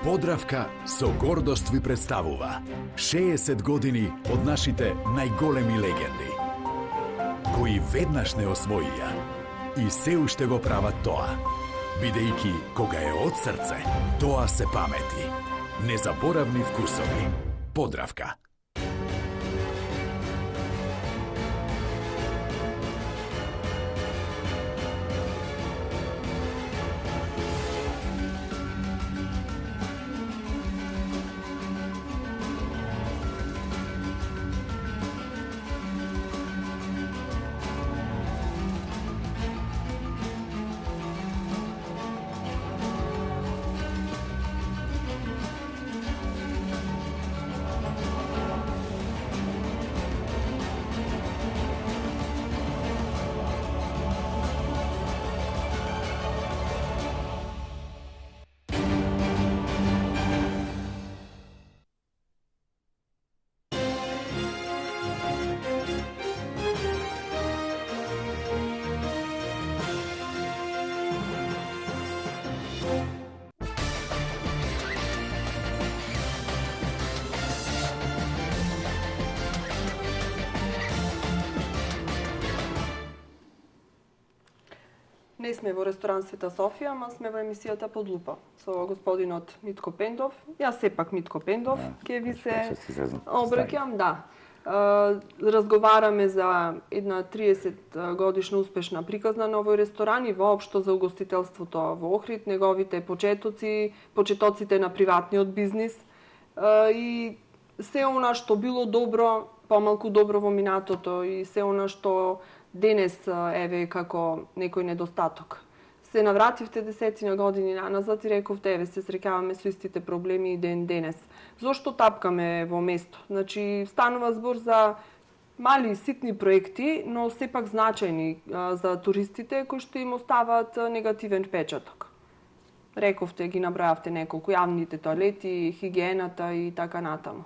Подравка со гордост ви представува 60 години од нашите најголеми легенди, кои веднаш не освоија и се уште го прават тоа, бидејќи кога е од срце, тоа се памети. Незаборавни вкусови. Подравка. Не сме во ресторан Света Софија, ама сме во емисијата Под лупа со господинот Митко Пендов. Јас сепак Митко Пендов, ќе ви се обраќам, да. Разговараме за една 30 годишна успешна приказна на овој ресторан и воопшто за угостителството во Охрид, неговите почетоците на приватниот бизнис и се она што било добро, помалку добро во минатото и се она што денес еве како некој недостаток. Се навративте десетина години наназад и рековте еве се среќаваме со истите проблеми и денес. Зошто тапкаме во место? Значи станува збор за мали и ситни проекти, но сепак значајни за туристите кои што им оставаат негативен впечаток. Рековте, ги набројавте неколку, јавните тоалети, хигиената и така натаму.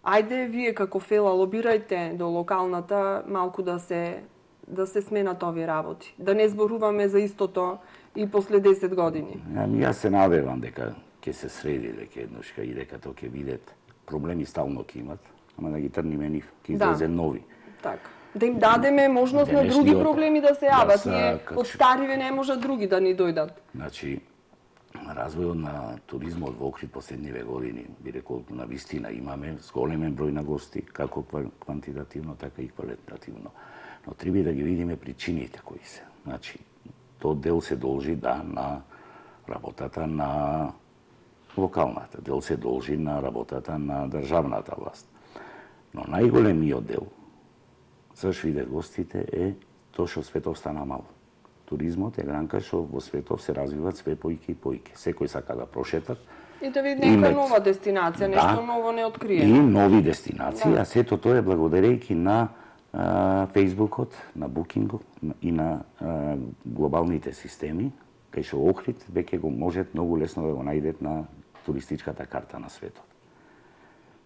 Ајде, вие како фела лобирајте до локалната малку да се сменат овие работи. Да не зборуваме за истото и после 10 години. Јас се надевам дека ќе се среди, дека едношка и дека тоа ќе видат. Проблеми стално ќе имат, ама да ги трниме нив, ќе излезе нови. Така. Да им дадеме можност на други проблеми да се јават. Ние од стариве не можат други да ни дојдат. Значи, развојот на туризмот во Охрид последниве години, би рекол, на вистина имаме зголемен број на гости, како квантитативно, така и квалитативно. Но треба да ги видиме причините кои се. Значи, тој дел се должи на работата на локалната, дел се должи на работата на државната власт. Но најголемиот дел, зашто виде гостите, е тоа што светот стана мало. Туризмот е гранка што во светот се развиват све поиќе и поиќе. Секој сака да прошетат. И да види нека нова дестинација, нешто ново не откриено. И нови дестинации, а сето тоа е благодарејќи на Фејсбукот, на Букингот и на глобалните системи, кај што Охрид веќе го можат многу лесно да го најдат на туристичката карта на светот.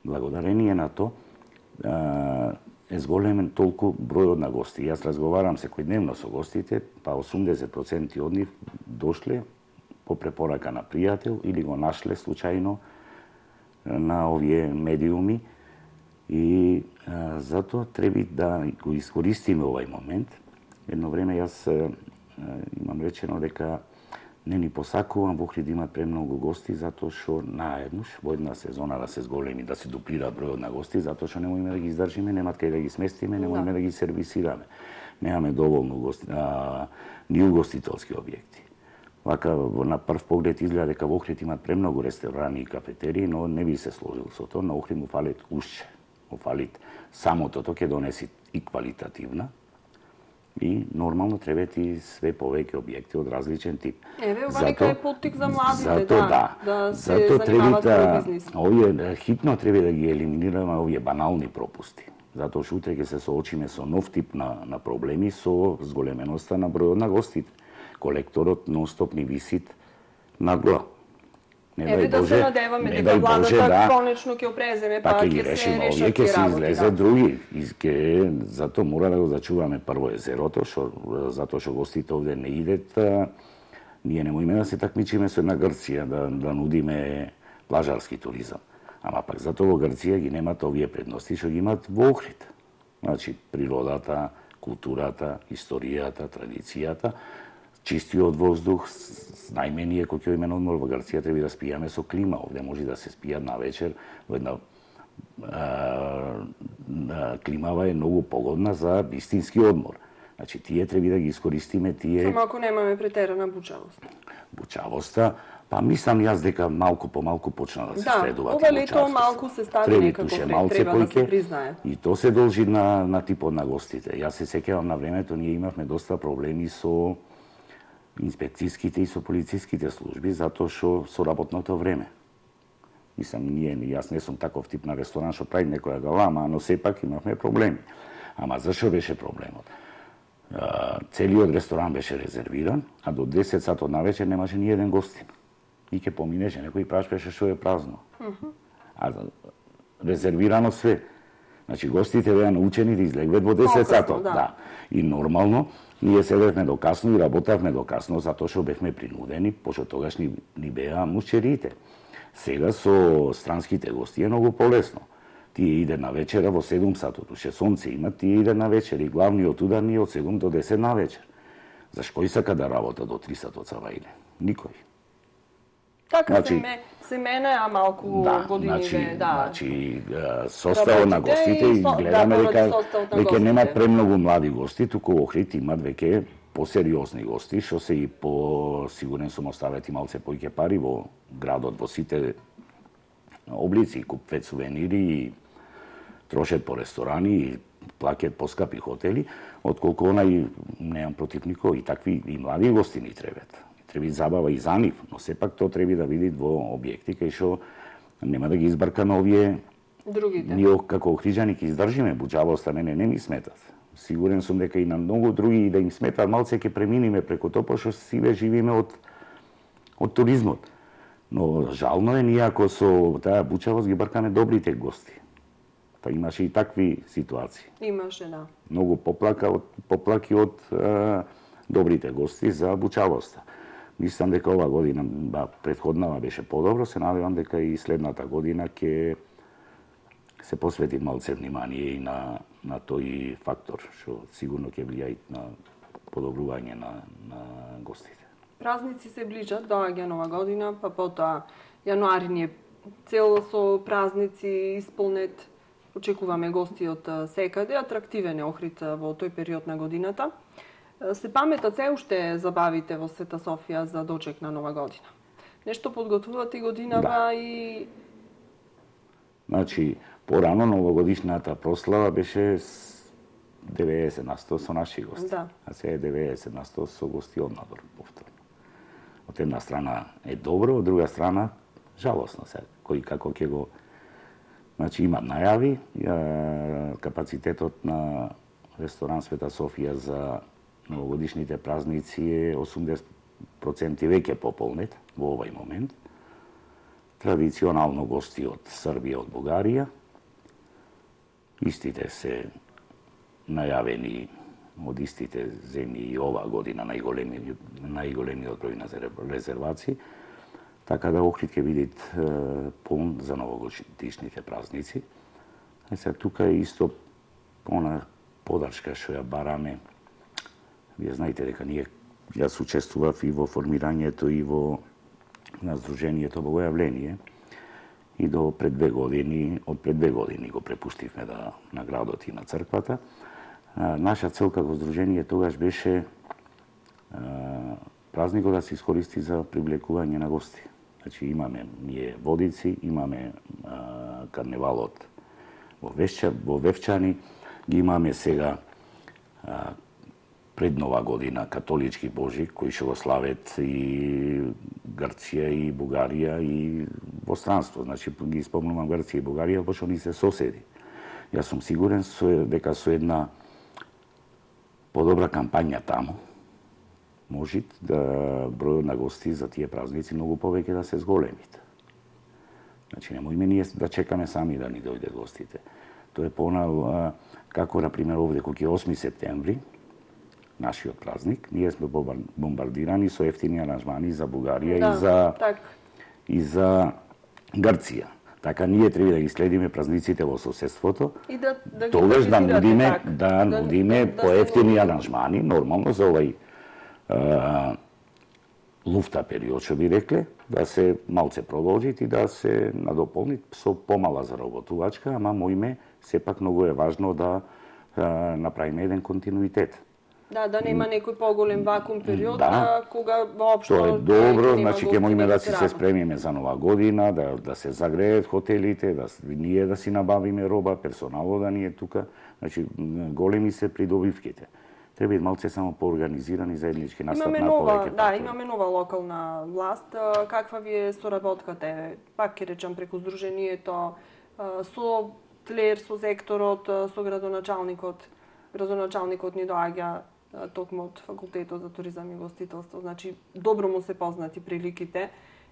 Благодарение на тоа е зголемен толку бројот на гости. Јас разговарам секојдневно со гостите, па 80% од нив дошле по препорака на пријател или го нашле случајно на овие медиуми и затоа треба да го искористиме овај момент. Едно време јас имам речено дека не ни посакувам во Охрид имат премногу гости затоа што наеднаш во една сезона да се зголеми, да се дуплира бројот на гости, затоа што не можеме да ги издржиме, немат кај да ги сместиме, не можеме да ги сервисираме. Немаме доволно гости, ни угостителски објекти. Вака на прв поглед изгледа дека во Охрид имат премногу ресторани и кафетерии, но не би се сложил со тоа. На Охрид му фалит ушче, му фалит самото, тоа ќе донеси и квалитативна, и нормално требаат и све повеќе објекти од различен тип. Еве, ова нека е поттик за младите, да се Зато занимават со бизнис. Овие хитно треба да ги елиминираме овие банални пропусти. Затоа што утре ќе се соочиме со нов тип на проблеми со зголеменоста на бројот на гостите. Колекторот нон-стоп ни висит надгла. Еве да се надеваме дека владата конечно ќе преземе, па ќе се решиме, решат овие ќе се работи, излезат други. Затоа мора да го зачуваме прво езерото, затоа што гостите овде не идат. Ние не можеме да се такмичиме со една Грција, да нудиме плажарски туризам. Ама пак затоа во Грција ги немат овие предности што ги имат во Охрид. Значи, природата, културата, историјата, традицијата, чистиот воздух, најменije кој ќе име одмор во Грција треба да спијаме со клима. Овде може да се спијат на вечер во една климава е многу погодна за вистински одмор. Значи тие треба да ги искористиме тие. Само ако немаме претерана бучавост. Бучавоста, па мислам јас дека малку по малку почна да се следуваат. Да, ова лето малку се стави некако треба да се признае. И тоа се должи на типот на гостите. Јас се сеќавам на времето ние имавме доста проблеми со инспекцијските и со полициските служби, затоа што со работното време. Мислам, јас не сум таков тип на ресторан што прави некоја галама, но сепак имавме проблеми. Ама зашо беше проблемот? Целиот ресторан беше резервиран, а до 10 сатот навечер немаше ни еден гостин. И ќе поминеше, некој прашпеше што е празно. А резервирано све. Значи, гостите беа научени да излегват во 10 сатот. Да. И нормално, ние седевме до касно и работавме до касно, затоа што бевме принудени, пошто тогаш ни беа мушчерите. Сега со странските гости е многу полесно. Тие иде на вечера во 7 сатот, уште сонце има, тие иде на вечер и главниот удар ни е од 7 до 10 на вечер. Заш кој сака да работа до 3 сатот цавајле? Никој. Така се менеа малку годиниве, Значи, составот на гостите и гледаме дека нема премногу млади гости, туку Охрид имат веќе посериозни гости, што се и сигурен сум остават и малце поиќе пари во градот, во сите облици, купват сувенири и трошат по ресторани и плаќат поскапи хотели, отколку онај немам против никој и такви и млади гости ни требат. Треба забава и за нив, но сепак тоа треба да види во објекти кај што нема да ги избркаме овие другите. Ние како охриджани ќе издржиме буџавоста, мене не ми сметат. Сигурен сум дека и на многу други да им сметат, малце ќе преминиме преку тоа, пошто сиве живиме од туризмот. Но жално е ние ако со таа буџавост ги бркаме добрите гости. Па имаше и такви ситуации. Имаше, да. Многу поплаки од добрите гости за буџавоста. Мислам дека ова година, претходнава беше подобро, се надевам дека и следната година ќе се посвети малце внимание и на тој фактор, што сигурно ќе влијае на подобрување на гостите. Празници се ближат, доаѓа нова година, па потоа јануари ни е цел со празници исполнет. Очекуваме гости од секаде, атрактивен е Охрид во тој период на годината. Се паметат се уште забавите во Света Софија за дочек на нова година. Нешто подготвувате годинава и... Значи, порано новогодишната прослава беше 90% со наши гости. Да. А сега е 90% со гости од надвор, повторно. Од една страна е добро, од друга страна жалосно се. Кој како ќе го... Значи, има најави, капацитетот на ресторан Света Софија за новогодишните празници е 80% веќе пополнет во овај момент. традиционално гости од Србија, од Бугарија. Истите се најавени од истите земји и оваа година најголемиот број на резервации, така да Охрид ќе биде полн за новогодишните празници. Сега тука е исто она подршка што ја бараме. Вие знаете дека јас учествував и во формирањето и во на Сдруженијето Богојавление и од пред 2 години го препуштивме на градот и на црквата. Наша цел како Сдружение тогаш беше празникот да се искористи за привлекување на гости. Значи имаме ние водици, имаме карневалот во Вевчани, ги имаме сега пред Нова година католички Божик, кои што го слават и Грција и Бугарија и во странство. Значи ги спомнувам Грција и Бугарија, пошто ни се соседи. Јас сум сигурен дека со една подобра кампања таму може да бројот на гости за тие празници многу повеќе да се зголемит. Значи немојме ние да чекаме сами да ни дојдат гостите. Тоа е понал како на пример овде кој е 8 септември, нашиот празник, ние сме бомбардирани со ефтини аранжмани за Бугарија и за Грција. Така ние треба да ги следиме празниците во соседството. И да тогаш да нудиме поевтини аранжмани, нормално за овај луфта период, што би рекле, да се малце продолжит и да се надополни со помала заработувачка, ама мојме сепак многу е важно да направиме еден континуитет. Да нема некој поголем вакуум период, кога воопшто тоа е добро, значи ќе можеме да се спремиме за Нова година, да се загреет хотелите, ние да си набавиме роба, персоналот да ни е тука, значи големи се придобивките. Треба малце само поорганизирани заеднички настап на повеќе. Имаме нова локална власт. Каква ви е соработката? Пак ќе речам преку Сдруженијето, со ТЛЕР, со секторот, со градоначалникот. Градоначалникот ни доаѓа токму од Факултетот за туризам и гостителство. Значи, добро му се познати приликите.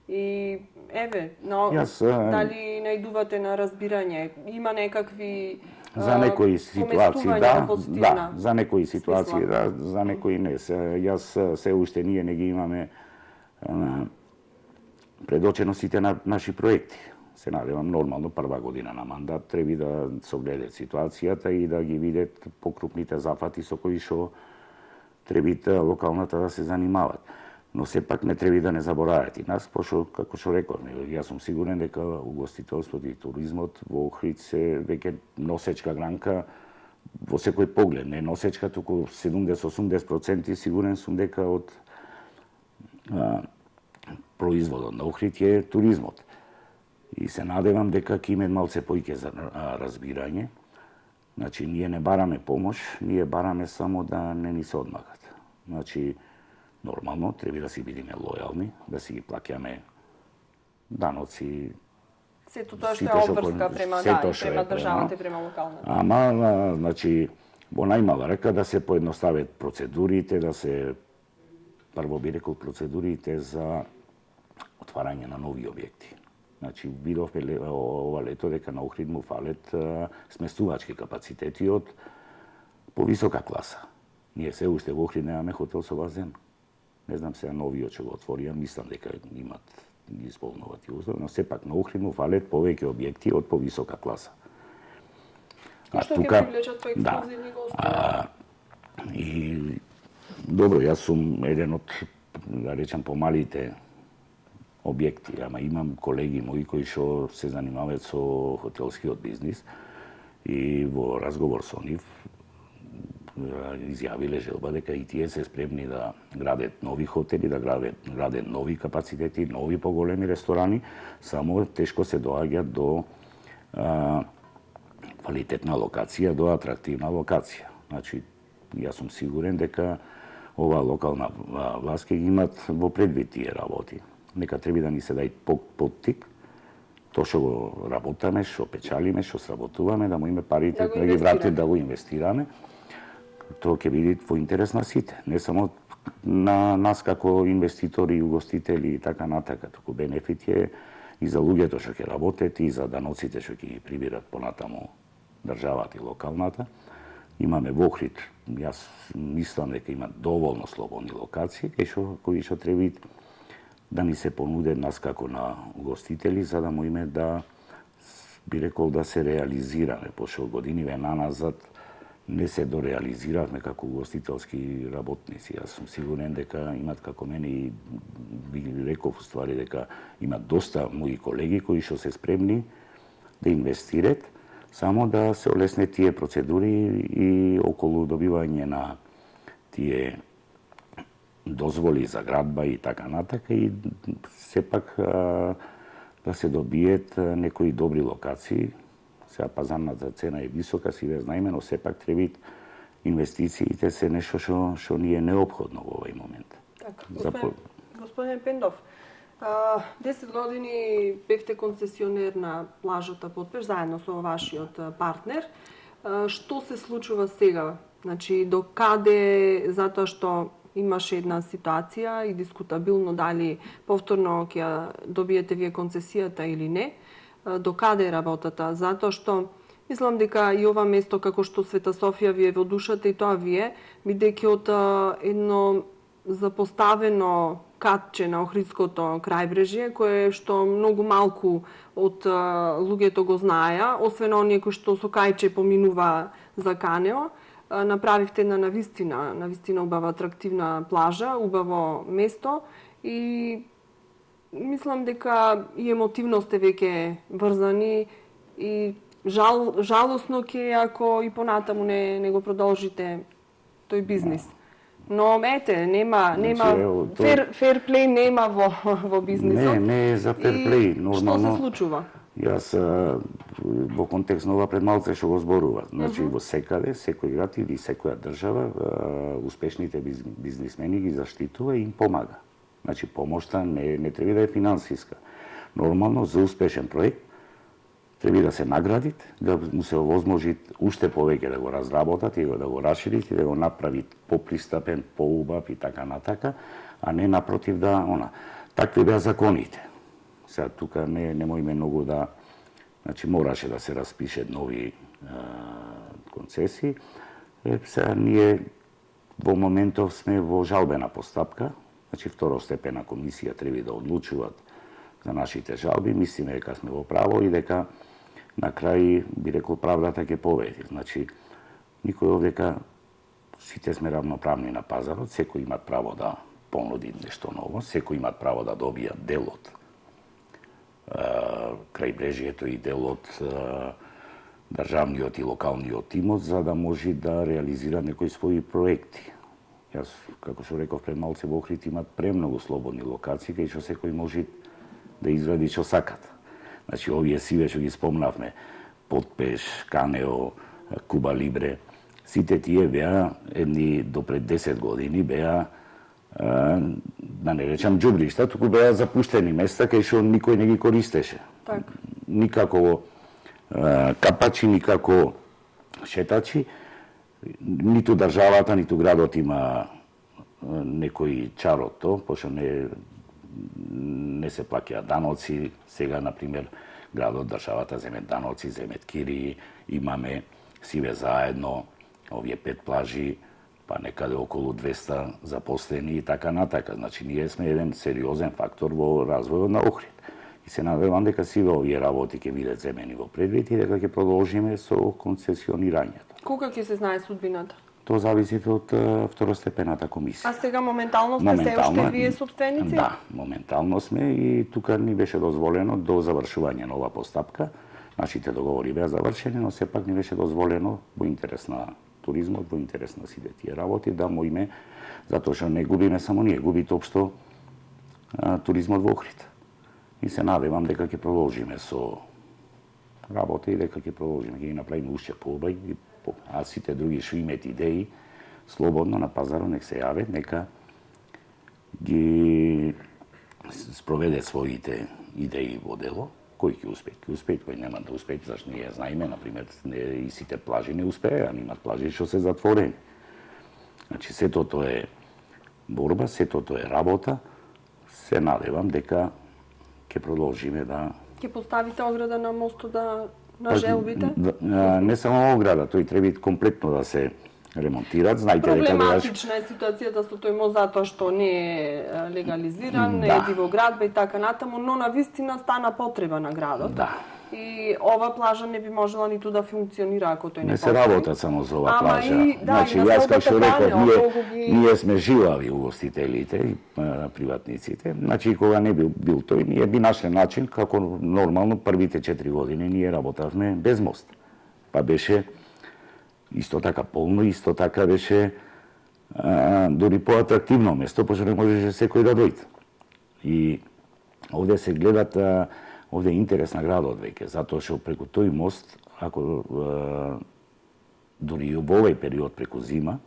И дали најдувате на разбирање? Има некакви за некои ситуации, за некои ситуации, за некои не. Јас се уште ние не ги имаме предочено сите на наши проекти. Се надевам нормално прва година на мандат треба да согледат ситуацијата и да ги видат покрупните зафати со кои што треба локалната да се занимават. Но сепак не треба да не заборават и нас, пошто, како што рековме, јас сум сигурен дека угостителството и туризмот во Охрид се веќе носечка гранка во секој поглед. Не носечка, туку 70-80% сигурен сум дека од производот на Охрид е туризмот. И се надевам дека ќе име малце поиќе за разбирање. Значи, ние не бараме помош, ние бараме само да не ни се одмагат. Значи, нормално, треба да си бидеме лојални, да си ги плаќаме даноци. Сето тоа што е обврска према државата и према локалната. Ама, значи, во најмала река да се поедностават процедурите, да се, прво би рекол, процедурите за отварање на нови објекти. Значи, видовме ова лето дека на Охрид му фалет сместувачки капацитети од повисока класа. Ние се уште во Охрид немаме хотел со базен. Не знам сега новиот што го отворија, мислам дека имат ги исполнуваат и услови, но сепак на Охрид му фалет повеќе објекти од повисока класа. И што ќе привлечат по-ексклузивни гости? И добро, јас сум еден од, да речам, помалите објекти, ама имам колеги мои кои што се занимаваат со хотелскиот бизнис и во разговор со нив изјавиле желба дека и тие се спремни да градат нови хотели, да градат нови капацитети, нови поголеми ресторани, само тешко се доаѓа до квалитетна локација, до атрактивна локација. Значи, јас сум сигурен дека ова локална власт ќе ги имат во предвид тие работи. Нека треба да ни се дај поттик, тоа што го работаме, што печалиме, што сработуваме, да му име парите, да ги вратиме, да го инвестираме. Тоа ќе биде во интерес на сите, не само на нас како инвеститори, угостители и така натака, туку бенефит е и за луѓето што ќе работат, и за даноците што ќе ги прибират понатаму државата и локалната. Имаме во Охрид, јас мислам дека има доволно слободни локации, кои што треба да ни се понудат нас како на гостители, за да можеме да, би рекол, да се реализираме, пошто годиниве наназад не се дореализиравме како гостителски работници. Јас сум сигурен дека имат како мене и би реков уствари дека имат доста мои колеги кои што се спремни да инвестират, само да се олеснат тие процедури и околу добивање на тие дозволи за градба и така натака, и сепак да се добиет некои добри локации. Сега пазарната цена е висока, си ве знаеме, но сепак треба инвестициите се нешто што ни е неопходно во овој момент. Така, господин Пендов, 10 години бевте концесионер на плажата Потпеш заедно со вашиот партнер. Што се случува сега? Значи, до каде, затоа што имаше една ситуација и дискутабилно дали повторно ќе добиете вие концесијата или не, до каде е работата? Затоа што мислам дека и ова место како што Света Софија ви е во душата, и тоа ви е, бидејќи од едно запоставено катче на Охридското крајбрежје, кое што многу малку од луѓето го знаеа, освен оние кои што со кајче поминува за Канео, направивте една навистина убава атрактивна плажа, убаво место, и мислам дека и емотивно сте веќе врзани, и жалосно ќе ако и понатаму не го продолжите тој бизнис. Но ете, нема фер плей нема во бизнисот. Не е за фер плей, нормално. Што се случува? Јас во контекст на ова пред малце што го зборува. Значи во секаде, секој град или секоја држава, успешните бизнисмени ги заштитува и им помага. Значи помошта не треба да е финансиска. Нормално за успешен проект треба да се наградит, да му се овозможи уште повеќе да го разработат и да го расширит и да го направит попристапен, поубав и така натака, а не напротив да такви беа законите. Сега тука не можеме многу да, значи мораше да се распишат нови концесии. Сега ние во моментов сме во жалбена постапка, значи второстепена комисија треба да одлучуваат за нашите жалби. Мислиме дека сме во право и дека на крај би рекол правдата ќе победи. Значи никој овдека сите сме равноправни на пазарот, секој има право да понуди нешто ново, секој има право да добија дел од крајбрежјето и дел од државниот и локалниот имот за да може да реализира некои своји проекти. Јас, како што реков пред малце, во Охрид имат премногу слободни локации кај што секој може да изради што сакат. Значи, овие сиве што ги спомнавме, Потпеш, Канео, Куба Либре, сите тие беа едни до пред 10 години беа да не речам џубришта, туку беа запуштени места кај што никој не ги користеше. Так. Никако капачи, никако шетачи, ниту државата, ниту градот има некој чар од тоа, пошто не се плаќаат даноци. Сега, например, градот, државата земет даноци, земет кири, имаме сиве заедно, овие 5 плажи, па некаде околу 200 запослени и така натака. Значи, ние сме еден сериозен фактор во развојот на Охрид. И се надевам дека сиве овие работи ќе бидат земени во предвид и дека ќе продолжиме со концесионирањето. Кога ќе се знае судбината? Тоа зависи од второстепената комисија. А сега моментално сте се уште вие собственици? Да, моментално сме и тука ни беше дозволено до завршување на ова постапка. Нашите договори беа завршени, но сепак ни беше дозволено во интерес на туризмот, во интерес на сите тие работи да можеме, затоа што не губиме само ние, губите општо туризмот во Охрид. И се надевам дека ќе продолжиме со работа и дека ќе продолжиме, ќе ги направиме уште поубави, а сите други што имаат идеи, слободно на пазарот нек се јават, нека ги спроведе своите идеи во дело. Кој ќе успеат, кој нема да успеат, зашто ние знаеме, например, и сите плажи не успеа, имат плажи што се затворени. Значи, сето тоа е борба, сето тоа е работа. Се надевам дека ќе продолжиме да... Ќе поставите ограда на мостот на желбите? Не само ограда, тој треба комплетно да се ремонтират. Знаете дека проблематична е ситуацијата со тој мост затоа што не е легализиран, не е дивоградба и така натаму, но навистина стана потреба на градот. Да. И ова плажа не би можела ниту да функционира ако тој не се работат само за ова плажа. Значи, јас како што реков, ние сме живави угостителите и приватниците. Значи, кога не бил тој, ние би нашле начин како нормално првите 4 години ние работавме без мост. Па беше исто така полно, исто така беше дори поатрактивно место, пошто не можеше секој да дојде. И овде се гледат, овде е интерес на градот веќе, затоа што преку тој мост, ако дури и во овој период преку зима,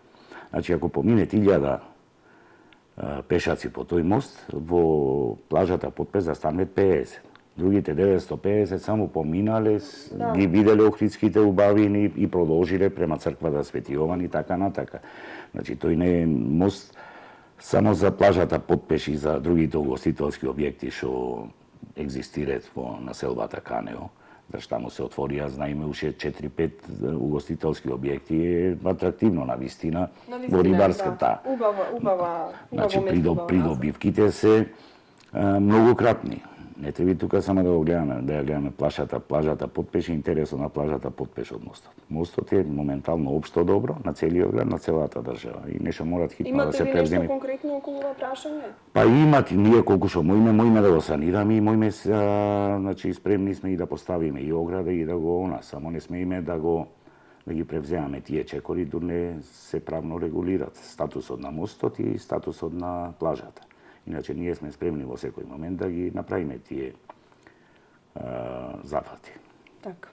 значи ако помине 1000 пешаци по тој мост, во плажата Потпеш застануват 50. Другите 950 само поминале, ги виделе охридските убавини и продолжиле према црквата Свети Јован и така натака. Значи тој не е мост само за плажата Потпеш и за другите угостителски објекти што екзистираат во населбата Канео, зашто таму се отворија, знаеме, уште 4-5 угостителски објекти, е атрактивно на вистина во рибарската. Убава Значи придобивките се многократни. Не треба тука само да го гледаме, да ја гледаме плажата Потпеш и интересот на плажата Потпеш од мостот. Мостот е моментално општо добро на целиот град, на целата држава и нешто морат хитно да се превземе. Имате ли нешто конкретно околу ова прашање? Па имате, ние колку што моиме да го санираме и моиме значи спремни сме и да поставиме и ограда и да го само не сме да ги превземаме тие чекори, дур не се правно регулират статусот на мостот и статусот на плажата. Иначе ние сме спремни во секој момент да ги направиме тие зафати. Така.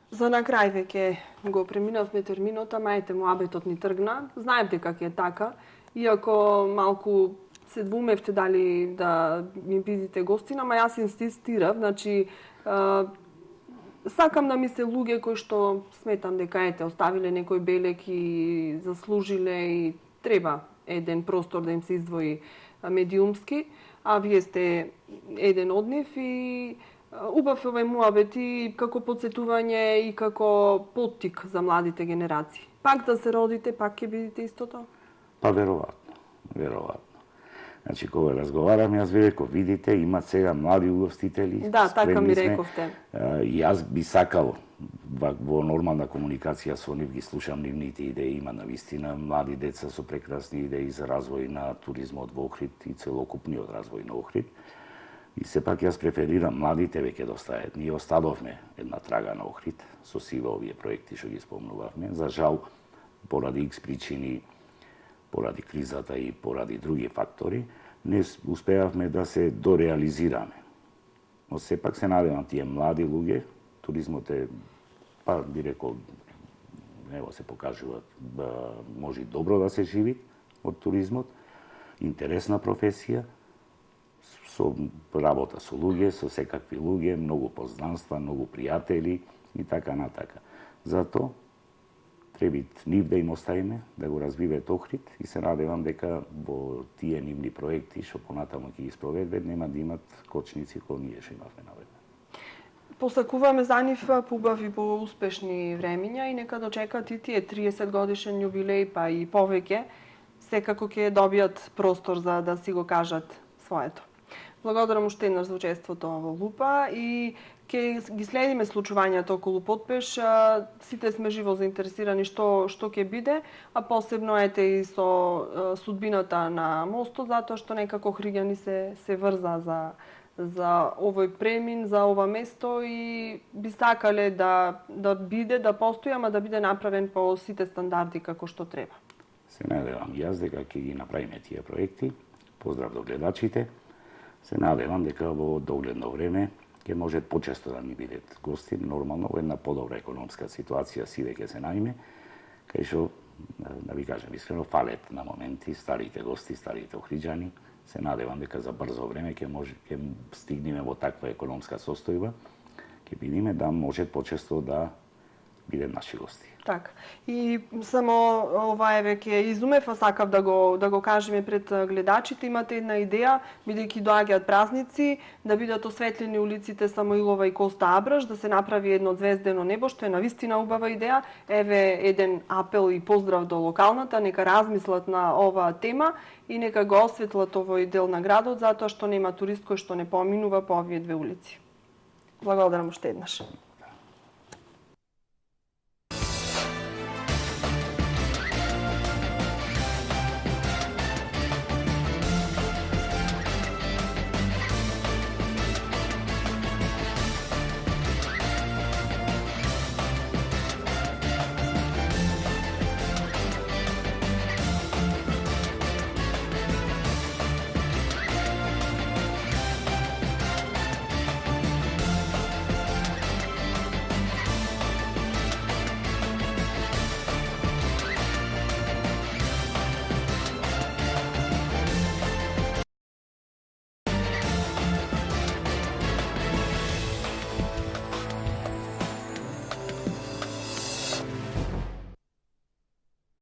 За на крај веќе го преминавме терминот, ама ете муабетот ни тргна. Знаем дека ќе е така, иако малку се двумевте дали да ми бидите гостина, ама јас инсистирав, значи сакам да ми се луѓе кои што сметам дека ете оставиле некој белек и заслужиле и треба еден простор да им се издвои медиумски, а вие сте еден од нив и убав овој муабет и како подсетување и како поттик за младите генерации. Пак да се родите, пак ќе бидете истото? Па веројатно. Значи, кога разговарам, јас ви реков, видите, има сега млади угостители. Да, така ми рековте. Јас би сакал во нормална комуникација со нив, ги слушам нивните идеи, има навистина млади деца со прекрасни идеи за развој на туризмот во Охрид и целокупниот развој на Охрид. И сепак јас преферирам младите веќе да остајат. Ние оставовме една трага на Охрид со сиве овие проекти што ги спомнувавме. За жал, поради X причини, поради кризата и поради други фактори, не успеавме да се дореализираме. Но сепак се надевам тие млади луѓе, туризмот е, па би рекол, ево се покажува, може и добро да се живи од туризмот, интересна професија, со работа со луѓе, со секакви луѓе, многу познанства, многу пријатели и така натака. Затоа треба нив да им оставиме, да го развиваат Охрид и се надевам дека во тие нивни проекти што понатаму ќе ги спроведат, нема да имат кочници кои ние што имавме наведнаш. Посакуваме за нив поубави и поуспешни времиња и нека дочекат и тие 30 годишен јубилеј па и повеќе, секако ќе добијат простор за да си го кажат своето. Благодарам уште еднаш за учеството во Лупа и ќе ги следиме случувањата околу Потпеш. Сите сме живо заинтересирани што ќе биде, а посебно ете и со судбината на мостот, затоа што некако Охриѓани се врза за овој премин, за ова место и би сакале да биде, да постои, ама да биде направен по сите стандарди како што треба. Се надевам јас дека ќе ги направиме тие проекти. Поздрав до гледачите. Се надевам дека во догледно време ќе може почесто да ни бидат гости, нормално во една подобра економска ситуација си дека се најме, кај што, да ви кажем искрено, фалет на моменти старите гости, старите охриѓани. Се надевам дека за брзо време ќе стигнеме во таква економска состојба, ќе бидиме да може почесто да биде наши гости. Така. И само ова е веќе изумев, а сакав да го кажеме пред гледачите. Имате една идеја, бидејќи доаѓаат празници, да бидат осветлени улиците Самоилова и Коста Абраш, да се направи едно звездено небо, што е навистина убава идеја. Еве еден апел и поздрав до локалната, нека размислат на оваа тема и нека го осветлат овој дел на градот, затоа што нема турист кој што не поминува по овие две улици. Благодарам уште еднаш.